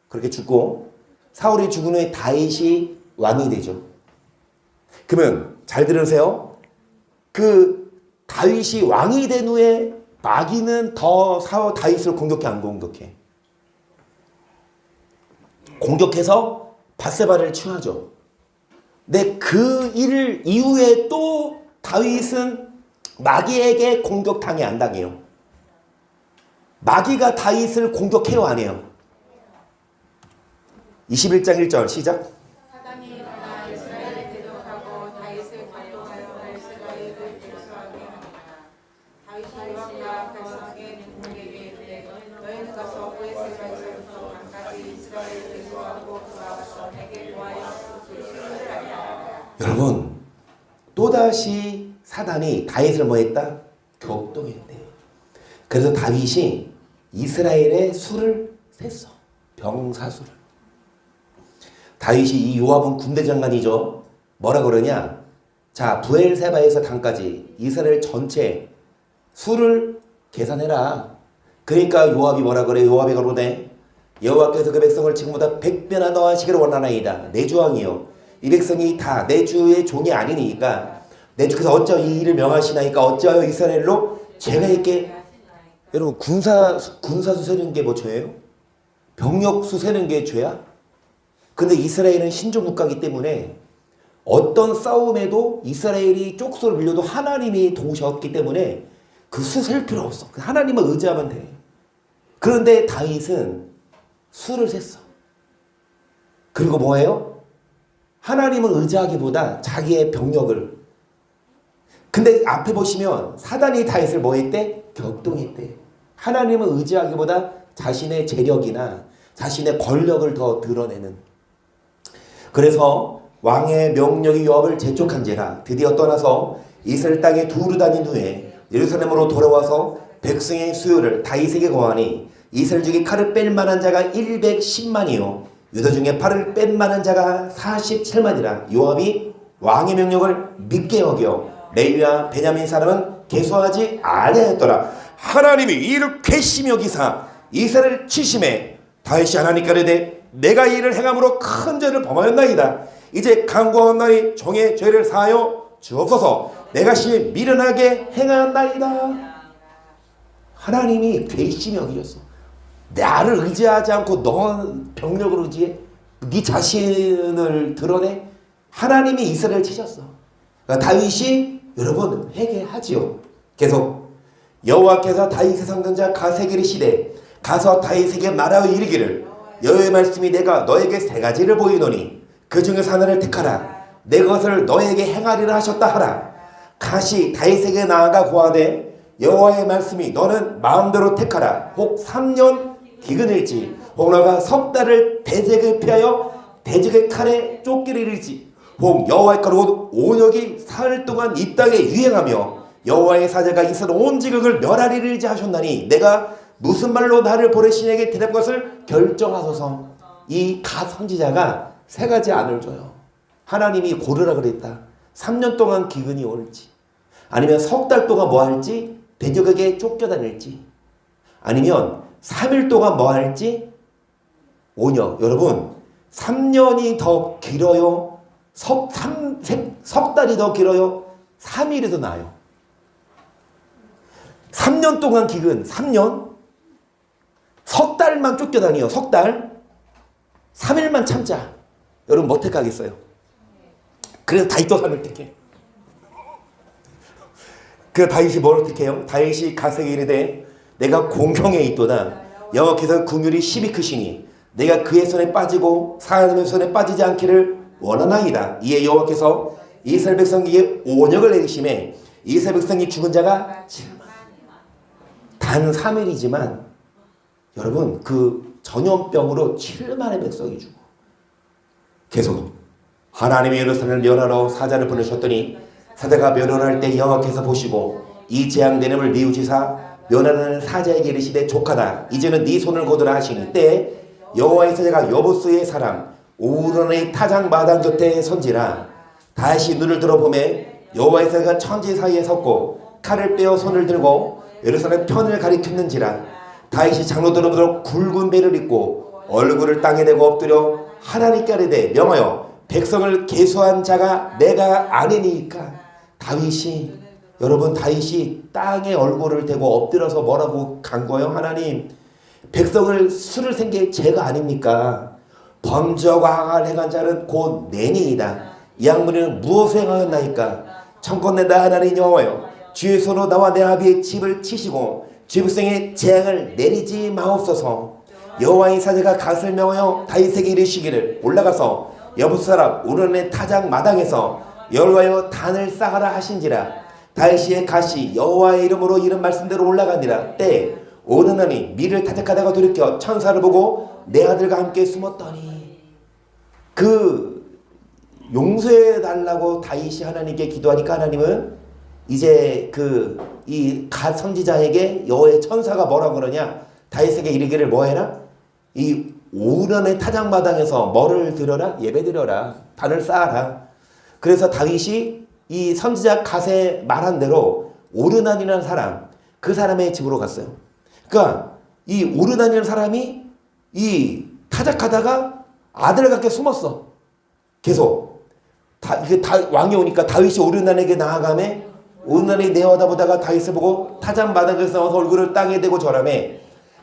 그렇게 죽고 사울이 죽은 후에 다윗이 왕이 되죠. 그러면 잘 들으세요. 그 다윗이 왕이 된 후에 마귀는 더 다윗을 공격해 안 공격해? 공격해서 밧세바를 취하죠. 근데 그 일 이후에 또 다윗은 마귀에게 공격당해 안 당해요? 마귀가 다윗을 공격해요 안 해요? 21장 1절 시작. 사단이 일어나 이스라엘을 대적하고 다윗을 관통하여 이스라엘을 대수하게 하니라. 다윗이 요압과 백성의 군중에게 이르되 너희는 가서 브에셀바에서부터 단까지 이스라엘을 대수하고 돌아와서 내게 구하여 그 승리를 알리라. 여러분 또다시 사단이 다윗을 뭐 했다? 격동했대. 그래서 다윗이 이스라엘의 수를 셌어. 병사수를. 다윗이 이 요압은 군대 장관이죠. 뭐라 그러냐? 자, 브엘세바에서 단까지 이스라엘 전체 수를 계산해라. 그러니까 요압이 뭐라 그래? 요압이 가로되 여호와께서 그 백성을 지금보다 100배나 더하시기를 원하나이다. 내 주왕이요. 이 백성이 다 내 주의 종이 아니니까 내 주께서 어찌하여 이 일을 명하시나이까 어찌하여 이스라엘로 죄가 있게. 여러분 군사수 세는 게 뭐 죄예요? 병력수 세는 게 죄야? 근데 이스라엘은 신종 국가이기 때문에 어떤 싸움에도 이스라엘이 쪽수를 밀려도 하나님이 도우셨기 때문에 그 수 셀 필요 없어. 하나님을 의지하면 돼. 그런데 다윗은 수를 셌어. 그리고 뭐예요? 하나님을 의지하기보다 자기의 병력을. 근데 앞에 보시면 사단이 다윗을 뭐 했대? 격동했대. 하나님을 의지하기보다 자신의 재력이나 자신의 권력을 더 드러내는. 그래서 왕의 명령이 요압을 재촉한지라. 드디어 떠나서 이스라엘 땅에 두루 다닌 후에 예루살렘으로 돌아와서 백성의 수요를 다윗에게 고하니 이스라엘 중에 칼을 뺄 만한 자가 110만이요 유다 중에 팔을 뺀 만한 자가 47만이라. 요압이 왕의 명령을 믿게 여겨 레위와 베냐민 사람은 계수하지 아니하였더라. 하나님이 이를 괘씸히 여기사 이스라엘을 치심해 다윗이 하나님께 이르되 내가 이 일을 행함으로 큰 죄를 범하였나이다. 이제 간구하옵나니 종의 죄를 사하여 주옵소서. 내가 심히 미련하게 행하였나이다. 하나님이 괘씸히 여기셨어. 나를 의지하지 않고 넌 병력을 의지해? 네 자신을 드러내? 하나님이 이스라엘을 치셨어. 그러니까 다윗이 여러분 회개하지요. 계속 여호와께서 다윗의 상전자 갓에게 이르시되 가서 다윗에게 말하여 이르기를 여호와의 말씀이 내가 너에게 세 가지를 보이노니 그 중에서 하나를 택하라. 내 것을 너에게 행하리라 하셨다 하라. 갓이 다윗에게 나아가 고하되 여호와의 말씀이 너는 마음대로 택하라. 혹 3년 기근일지 혹 너가 석 달을 대적에 피하여 대적의 칼에 쫓기리일지 혹 여호와의 칼로 온역이 사흘 동안 이 땅에 유행하며 여호와의 사자가 이스라엘 온 지극을 멸하리일지 하셨나니 내가 무슨 말로 나를 보내시에게 대답 것을 결정하소서. 이 갓 선지자가 세 가지 안을 줘요. 하나님이 고르라 그랬다. 3년 동안 기근이 올지 아니면 석 달 동안 뭐 할지 대적에게 쫓겨다닐지 아니면 3일 동안 뭐 할지 오녀. 여러분 3년이 더 길어요? 석 달이 더 길어요? 3일이 더 나아요? 3년 동안 기근 3년? 석 달만 쫓겨다니요. 석 달? 3일만 참자. 여러분 뭐 택하겠어요? 그래서 다윗도 3일 택해. 그 다윗이 뭘 택해요? 다윗이 갓에게 이르되 내가 공경에 있도다. 여호와께서 긍휼이 심히 크시니 내가 그의 손에 빠지고 사람의 손에 빠지지 않기를 원하나이다. 이에 여호와께서 이스라엘 백성에게 온역을 내리심에 이스라엘 백성이 죽은 자가 7만. 단 3일이지만 여러분 그 전염병으로 7만의 백성이 죽어. 계속 하나님이 예루살렘을 멸하러 사자를 보내셨더니 사자가 멸하할 때 여호와께서 보시고 이 재앙되림을 뉘우치사 멸하는 사자에게 이르시되 족하다. 이제는 네 손을 거두라 하시니 때 여호와의 사자가 여부스의 사람 오르의 타작 마당 곁에 선지라. 다시 눈을 들어보매 여호와의 사자가 천지 사이에 섰고 칼을 빼어 손을 들고 예루살렘 편을 가리켰는지라. 다윗이 장로들로 보도록 굵은 배를 입고 얼굴을 땅에 대고 엎드려 하나님께 아뢰되 명하여 백성을 계수한 자가 내가 아니니까. 다윗이 여러분 다윗이 땅에 얼굴을 대고 엎드려서 뭐라고 간 거예요? 하나님 백성을 수를 센 게 제가 아닙니까? 범죄하고 악을 행한 자는 곧 내니이다. 이 양문에는 무엇을 행하였나이까? 청컨대 하나님 여호와여 주의 손으로 나와 내 아비의 집을 치시고 주백성의 재앙을 내리지 마옵소서. 여호와의 사자가 갓을 명하여 다윗에게 이르시기를 올라가서 여부스 사람 오른의 타작 마당에서 여호와여 단을 쌓아라 하신지라. 다윗의 갓이 여호와의 이름으로 이른 말씀대로 올라가니라. 때 오르나니 미를 타작하다가 돌이켜 천사를 보고 내 아들과 함께 숨었더니. 그 용서해 달라고 다윗이 하나님께 기도하니까 하나님은 이제 이 갓 선지자에게 여호와의 천사가 뭐라 그러냐? 다윗에게 이르기를 뭐 해라? 이 오른의 타작마당에서 뭐를 드려라? 예배 드려라. 단을 쌓아라. 그래서 다윗이 이 선지자 갓에 말한 대로 오르난이라는 사람, 그 사람의 집으로 갔어요. 그러니까 이 오르난이라는 사람이 이 타작하다가 아들을 갖게 숨었어. 계속 왕이 오니까 다윗이 오르난에게 나아가매 오르난이 내어다보다가 다윗을 보고 타작마당에서 나와서 얼굴을 땅에 대고 절하매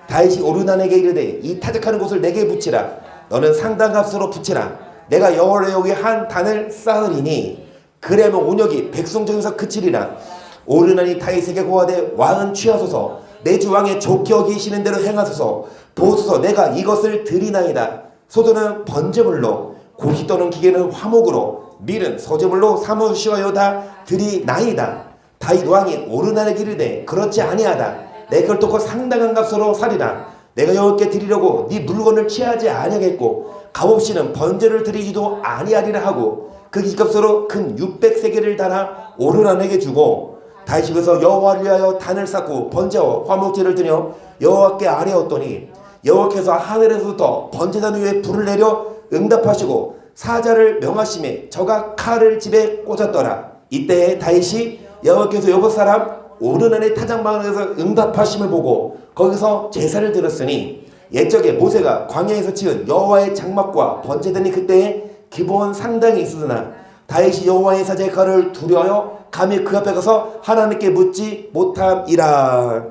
다윗이 오르난에게 이르되 이 타작하는 곳을 내게 붙이라. 너는 상당값으로 붙이라. 내가 여호와의 여기 한 단을 쌓으리니 그래야면 온역이 백성 중에서 그치리라. 오르난이 다윗에게 고하되 왕은 취하소서. 내 주 왕의 좋게 여기시는 대로 행하소서. 보소서 내가 이것을 드리나이다. 소도는 번제물로 고기 또는 기계는 화목으로 밀은 소제물로 사무시어요 다 드리나이다. 다윗 왕이 오르난에게 이르되 그렇지 아니하다. 내 그걸 뚫고 상당한 값으로 사리라. 내가 여호와께 드리려고 네 물건을 취하지 아니하겠고 값없이는 번제를 드리지도 아니하리라 하고 그 기값으로 금 600세겔을 달아 오르난에게 주고 다시 그서 여호와를 위하여 단을 쌓고 번제와 화목제를 드려 여호와께 아뢰었더니 여호와께서 하늘에서부터 번제단 위에 불을 내려 응답하시고 사자를 명하심에 저가 칼을 집에 꽂았더라. 이때에 다윗이 여호와께서 여봇 사람 오르난의 타작마을에서 응답하심을 보고 거기서 제사를 드렸으니 옛적에 모세가 광야에서 지은 여호와의 장막과 번제단이 그때에 기본 상당히 있으나 다윗이 여호와의 사자의 칼을 두려워 감히 그 앞에 가서 하나님께 묻지 못함이라.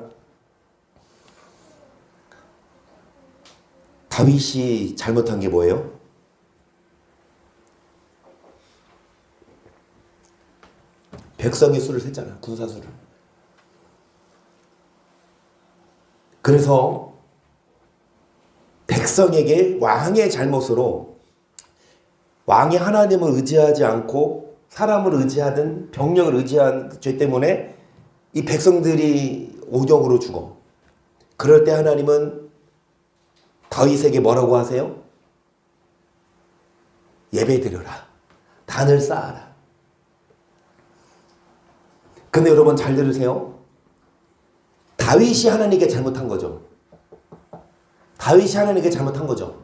다윗이 잘못한 게 뭐예요? 백성의 수를 셌잖아. 군사 수를. 그래서 백성에게 왕의 잘못으로 왕이 하나님을 의지하지 않고 사람을 의지하든 병력을 의지한 죄 때문에 이 백성들이 오적으로 죽어. 그럴 때 하나님은 다윗에게 뭐라고 하세요? 예배드려라. 단을 쌓아라. 근데 여러분 잘 들으세요. 다윗이 하나님께 잘못한 거죠. 다윗이 하나님께 잘못한 거죠.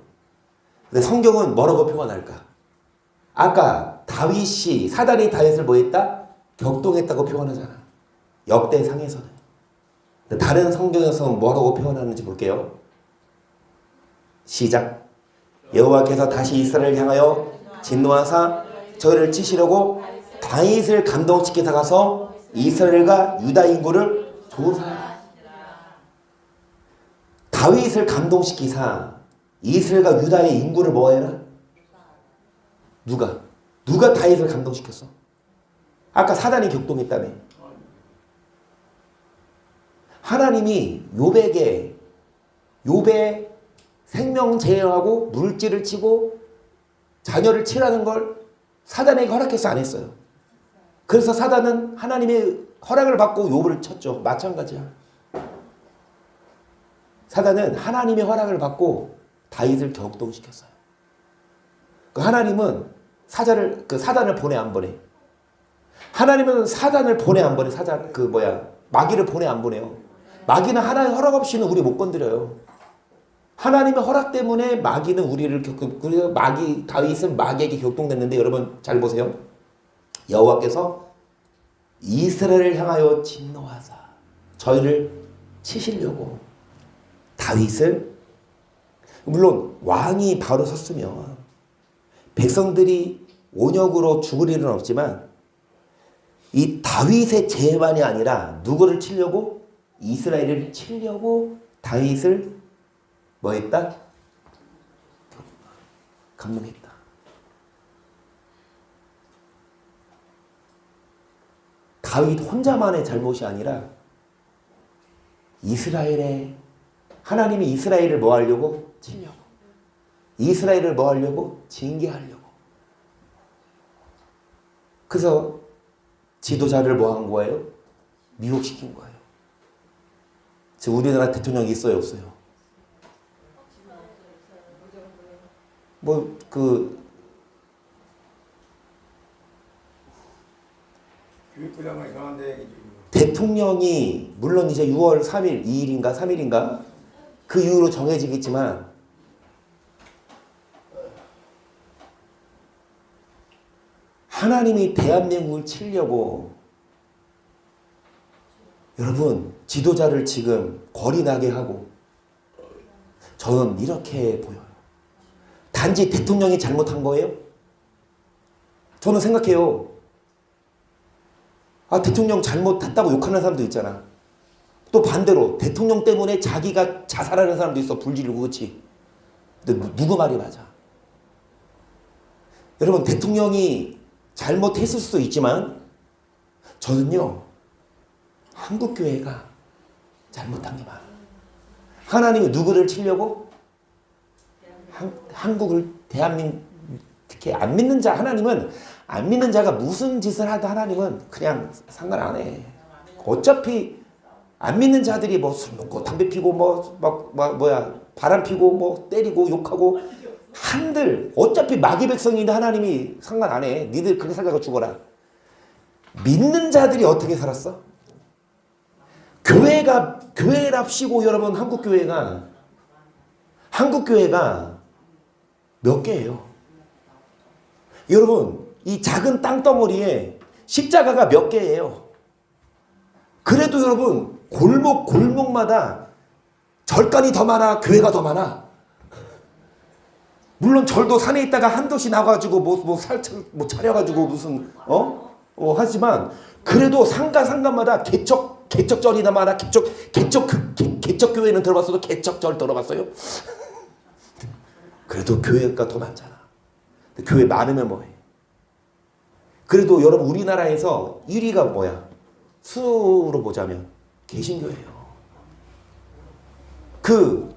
근데 성경은 뭐라고 표현할까? 아까 다윗이 사단이 다윗을 뭐 했다? 격동했다고 표현하잖아. 역대상에서는. 근데 다른 성경에서는 뭐라고 표현하는지 볼게요. 시작. 여호와께서 다시 이스라엘을 향하여 진노하사 저희를 치시려고 다윗을 감동시키사 가서 이스라엘과 유다 인구를 조사하라. 다윗을 감동시키사 이스라엘과 유다의 인구를 뭐 해라? 누가 다윗을 감동시켰어? 아까 사단이 격동했다며. 하나님이 욥에 생명 제어하고 물질을 치고 자녀를 치라는 걸 사단에게 허락해서 안 했어요. 그래서 사단은 하나님의 허락을 받고 욥을 쳤죠. 마찬가지야. 사단은 하나님의 허락을 받고 다윗을 격동시켰어요. 하나님은 사단을 보내 안 보내? 하나님은 사단을 보내 안 보내? 마귀를 보내 안 보내요? 마귀는 하나님의 허락 없이는 우리 못 건드려요. 하나님의 허락 때문에 마귀는 우리를 그래서 다윗은 마귀에게 격동됐는데 여러분 잘 보세요. 여호와께서 이스라엘을 향하여 진노하사 저희를 치시려고 다윗을, 물론 왕이 바로 섰으면 백성들이 온역으로 죽을 일은 없지만 이 다윗의 죄만이 아니라 누구를 치려고? 이스라엘을 치려고 다윗을 뭐 했다? 감동했다. 다윗 혼자만의 잘못이 아니라 하나님이 이스라엘을 뭐 하려고? 치려고. 이스라엘을 뭐 하려고? 징계하려고. 그래서 지도자를 뭐 한 거예요? 미혹시킨 거예요. 지금 우리나라 대통령이 있어요, 없어요? 교육부장은 이상한데 대통령이 물론 이제 6월 3일, 2일인가 3일인가 그 이후로 정해지겠지만 하나님이 대한민국을 치려고 여러분 지도자를 지금 거리 나게 하고 저는 이렇게 보여요. 단지 대통령이 잘못한 거예요? 저는 생각해요. 대통령 잘못했다고 욕하는 사람도 있잖아. 또 반대로 대통령 때문에 자기가 자살하는 사람도 있어. 불지르고. 그렇지? 근데 누구 말이 맞아? 여러분 대통령이 잘못했을 수도 있지만 저는요 한국교회가 잘못한 게 많아요. 하나님이 누구를 치려고? 한국을, 대한민국, 특히 안 믿는 자, 하나님은 안 믿는 자가 무슨 짓을 하든 하나님은 그냥 상관 안 해. 어차피 안 믿는 자들이 뭐 술 먹고 담배 피고 바람 피고 뭐 때리고 욕하고 한들 어차피 마귀 백성인데 하나님이 상관 안 해. 니들 그렇게 살다가 죽어라. 믿는 자들이 어떻게 살았어? 교회랍시고 여러분 한국 교회가 몇 개예요? 여러분 이 작은 땅덩어리에 십자가가 몇 개예요? 그래도 여러분 골목마다 절간이 더 많아, 교회가 더 많아. 물론 절도 산에 있다가 한도시 나가지고 뭐 차려가지고 무슨 하지만 그래도 상간마다 개척절이나 많아. 개척 교회는 들어봤어도 개척절 들어봤어요? 그래도 교회가 더 많잖아. 근데 교회 많으면 뭐해? 그래도 여러분 우리나라에서 1위가 뭐야? 수로 보자면 개신교예요. 그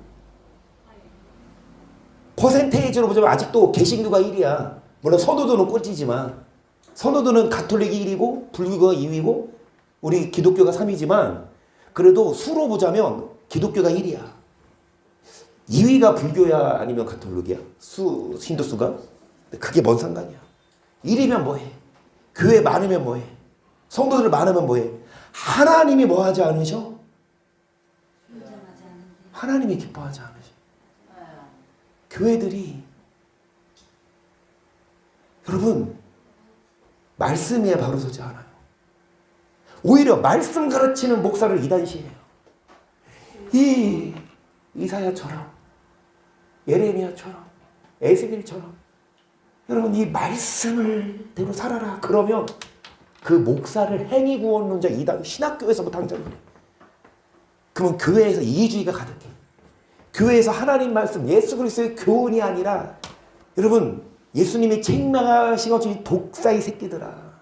퍼센테이지로 보자면 아직도 개신교가 1위야. 물론 선호도는 꼴찌지만 선호도는 가톨릭이 1위고 불교가 2위고 우리 기독교가 3위지만 그래도 수로 보자면 기독교가 1위야. 2위가 불교야 아니면 가톨릭이야? 신도수가? 그게 뭔 상관이야. 1위면 뭐해? 교회 많으면 뭐해? 성도들 많으면 뭐해? 하나님이 뭐하지 않으셔? 하나님이 기뻐하지 않으셔. 교회들이 여러분 말씀에 바로 서지 않아요. 오히려 말씀 가르치는 목사를 이단시해요. 이 이사야처럼 예레미야처럼 에스겔처럼 여러분 이 말씀을 대로 살아라. 그러면 그 목사를 행위구원론자 이단 신학교에서부터 당장을 해. 그러면 교회에서 이기주의가 가득해. 교회에서 하나님 말씀 예수 그리스도의 교훈이 아니라 여러분 예수님이 책망하신 것처럼 독사의 새끼들아.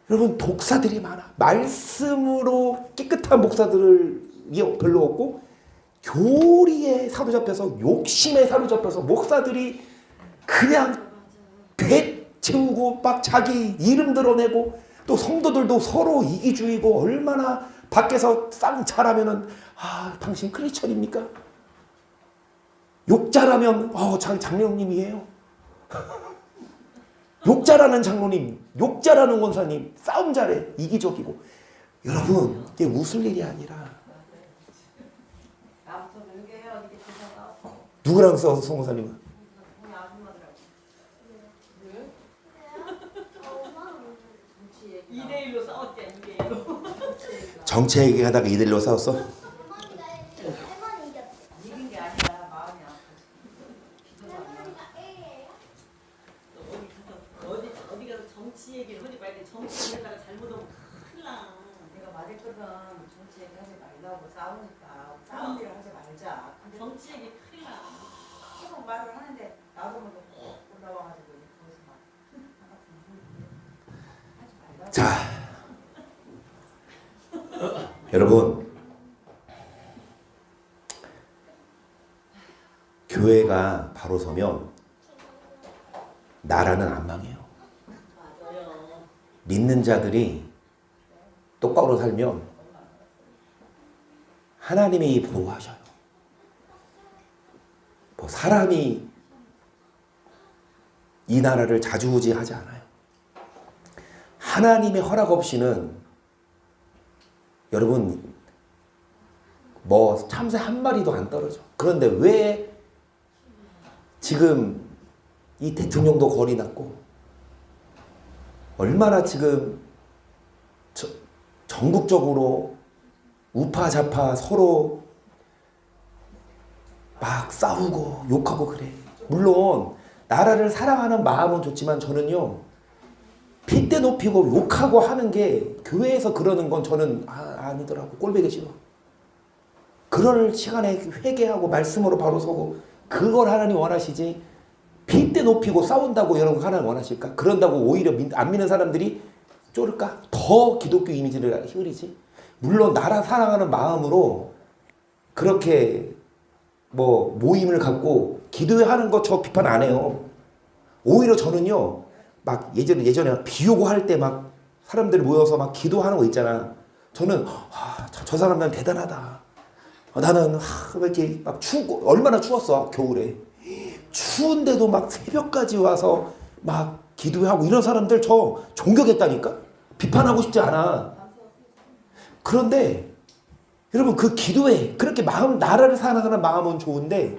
여러분 독사들이 많아. 말씀으로 깨끗한 목사들이 별로 없고 교리에 사로잡혀서 욕심에 사로잡혀서 목사들이 그냥 배 채우고 막 자기 이름 드러내고 또 성도들도 서로 이기주의고 얼마나 밖에서 쌍 잘하면은 당신 크리스천입니까? 욕 잘하면 장로님이에요. 욕 잘하는 장로님, 욕 잘하는 원사님, 싸움 잘해. 이기적이고. 여러분, 이게 웃을 일이 아니라. 누구랑 싸워서 송호사님은? 2대1로 싸웠대. 2대1로. 정치 얘기하다가 이들로 싸웠어? 이긴 게 아니라 마음이 아프지. 어디 가서 정치 얘기를 하지 말고 정치 얘기하다가 잘못하면 큰일 나. 내가 말했거든. 정치 얘기하지 말라고 싸우니까 싸움 일 하지 말자. 근데 정치 얘기 큰일 나. 계속 말을 하는데 나도 모르게 꼭 올라와가지고 거기서 막 하지 말라고. 자, 여러분, 교회가 바로 서면 나라는 안 망해요. 맞아요. 믿는 자들이 똑바로 살면 하나님이 보호하셔요. 뭐 사람이 이 나라를 좌지우지하지 않아요. 하나님의 허락 없이는 여러분 뭐 참새 한 마리도 안 떨어져. 그런데 왜 지금 이 대통령도 거리 났고 얼마나 지금 전국적으로 우파 좌파 서로 막 싸우고 욕하고 그래. 물론 나라를 사랑하는 마음은 좋지만 저는요 핏대 높이고 욕하고 하는 게 교회에서 그러는 건 저는 아니더라고. 꼴보기 싫어. 그럴 시간에 회개하고 말씀으로 바로 서고 그걸 하나님 원하시지 핏대 높이고 싸운다고 여러분 하나님 원하실까? 그런다고 오히려 안 믿는 사람들이 쫄을까? 더 기독교 이미지를 흐리지. 물론 나라 사랑하는 마음으로 그렇게 뭐 모임을 갖고 기도하는 거 저 비판 안 해요. 오히려 저는요 막 예전에 비 오고 할 때 막 사람들 모여서 막 기도하는 거 있잖아. 저는 저 사람들은 대단하다. 나는 왜 이렇게 막 추고 얼마나 추웠어 겨울에 추운데도 막 새벽까지 와서 막 기도하고 이런 사람들 저 존경했다니까? 비판하고 싶지 않아. 그런데 여러분 그 기도에 그렇게 마음 나라를 사랑하는 마음은 좋은데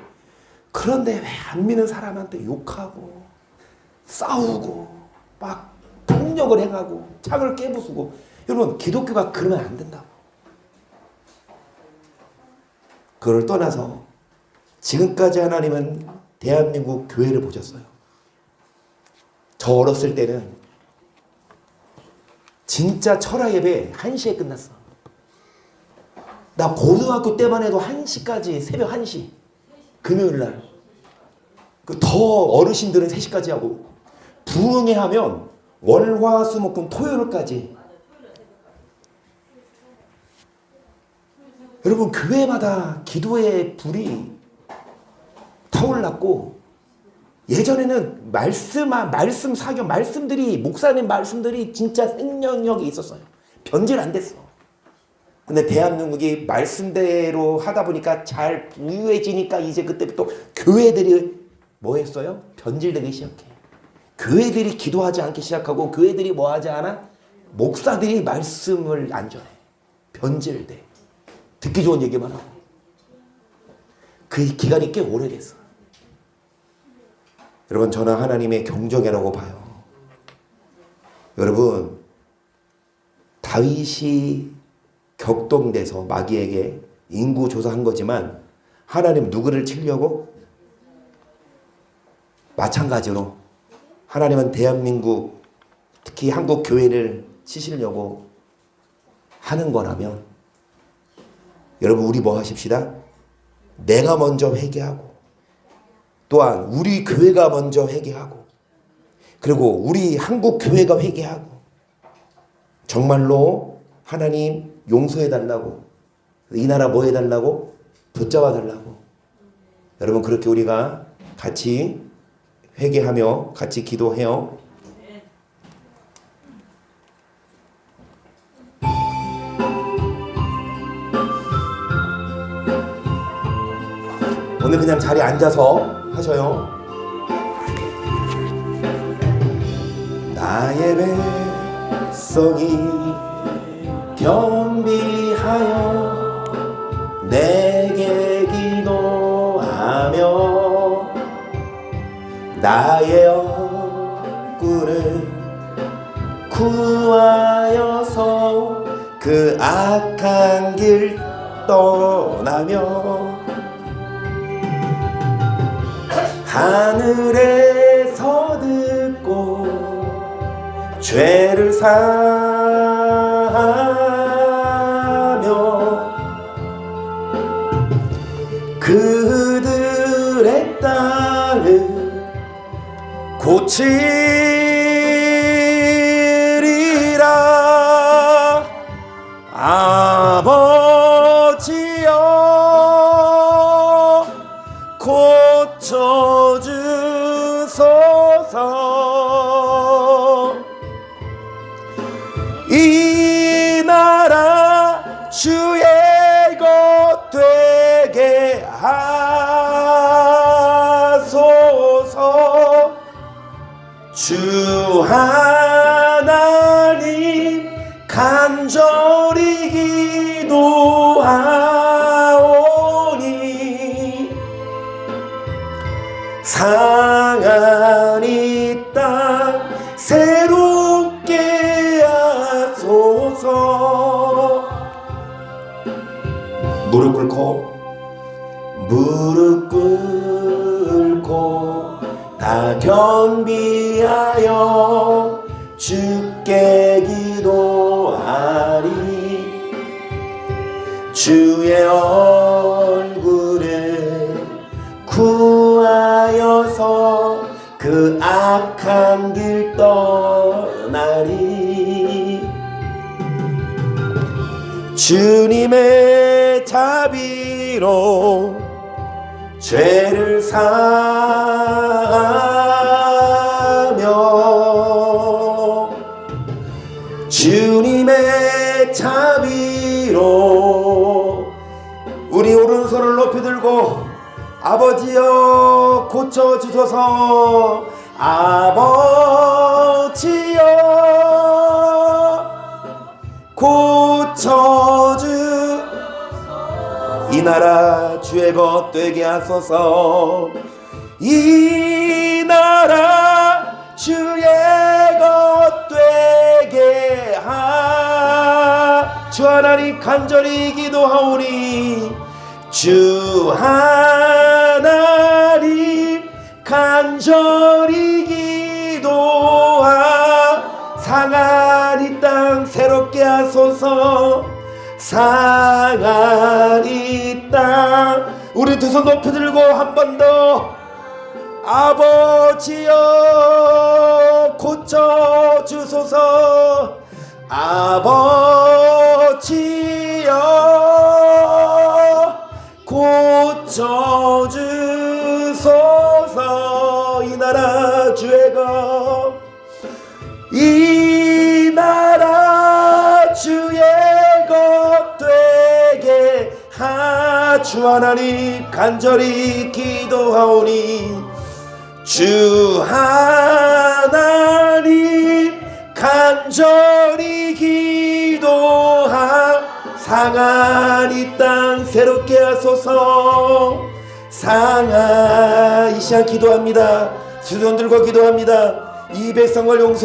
그런데 왜 안 믿는 사람한테 욕하고 싸우고 막 폭력을 행하고 창을 깨부수고 여러분 기독교가 그러면 안 된다고. 그걸 떠나서 지금까지 하나님은 대한민국 교회를 보셨어요. 저 어렸을 때는 진짜 철야 예배 1시에 끝났어. 나 고등학교 때만 해도 1시까지 새벽 1시 금요일 날. 더 어르신들은 3시까지 하고 부흥회 하면 월화수목금 토요일까지. 여러분 교회마다 기도의 불이 타올랐고 예전에는 말씀 사교 말씀들이 목사님 말씀들이 진짜 생명력이 있었어요. 변질 안 됐어. 근데 대한민국이 말씀대로 하다 보니까 잘 부유해지니까 이제 그때부터 교회들이 뭐 했어요? 변질되기 시작해. 교회들이 기도하지 않기 시작하고 교회들이 뭐 하지 않아? 목사들이 말씀을 안 전해. 변질돼. 듣기 좋은 얘기만 하고. 그 기간이 꽤 오래됐어. 여러분 저는 하나님의 경정이라고 봐요. 여러분 다윗이 격동돼서 마귀에게 인구 조사한 거지만 하나님 누구를 치려고? 마찬가지로 하나님은 대한민국 특히 한국 교회를 치시려고 하는 거라면 여러분 우리 뭐 하십시다? 내가 먼저 회개하고 또한 우리 교회가 먼저 회개하고 그리고 우리 한국 교회가 회개하고 정말로 하나님 용서해달라고 이 나라 뭐 해달라고? 붙잡아달라고. 여러분 그렇게 우리가 같이 회개하며 같이 기도해요. 오늘 그냥 자리에 앉아서 하셔요. 나의 백성이 겸비하여 내게 기도하며 나의 얼굴을 구하여서 그 악한 길 떠나며 하늘에서 듣고 죄를 사하며 그들의 땅을 고치리라. 아버지여 고쳐주소서. 이 나라 주의 것 되게 하소서. 주 하나님 간절히 기도하오니 상한 이 땅 새롭게 하소서. 무릎 꿇고 다 겸비하여 주께 기도하리. 주의 얼굴을 구하여서 그 악한 길 떠나리. 주님의 자비로 죄를 사하며 주님의 자비로 우리 오른손을 높이 들고 아버지여 고쳐주소서. 아버지여 고쳐주 이 나라 주의 것 되게 하소서. 이 나라 주의 것 되게 주 하나님 간절히 기도하오니 주 하나님 간절히 기도하 상한 이 땅 새롭게 하소서. 상한 이 땅 우리 두 손 높이 들고 한 번 더. 아버지여 고쳐주소서. 아버지여 고쳐주소서. 이 나라 주의 것 이 나라 주의 것 되게 주 하나님 간절히 기도하오니 주 하나님 간절히 기도하 상한 이 땅 새롭게 하소서. 상한 이 시간 기도합니다. 두 손 들고 기도합니다. 이 백성을 용서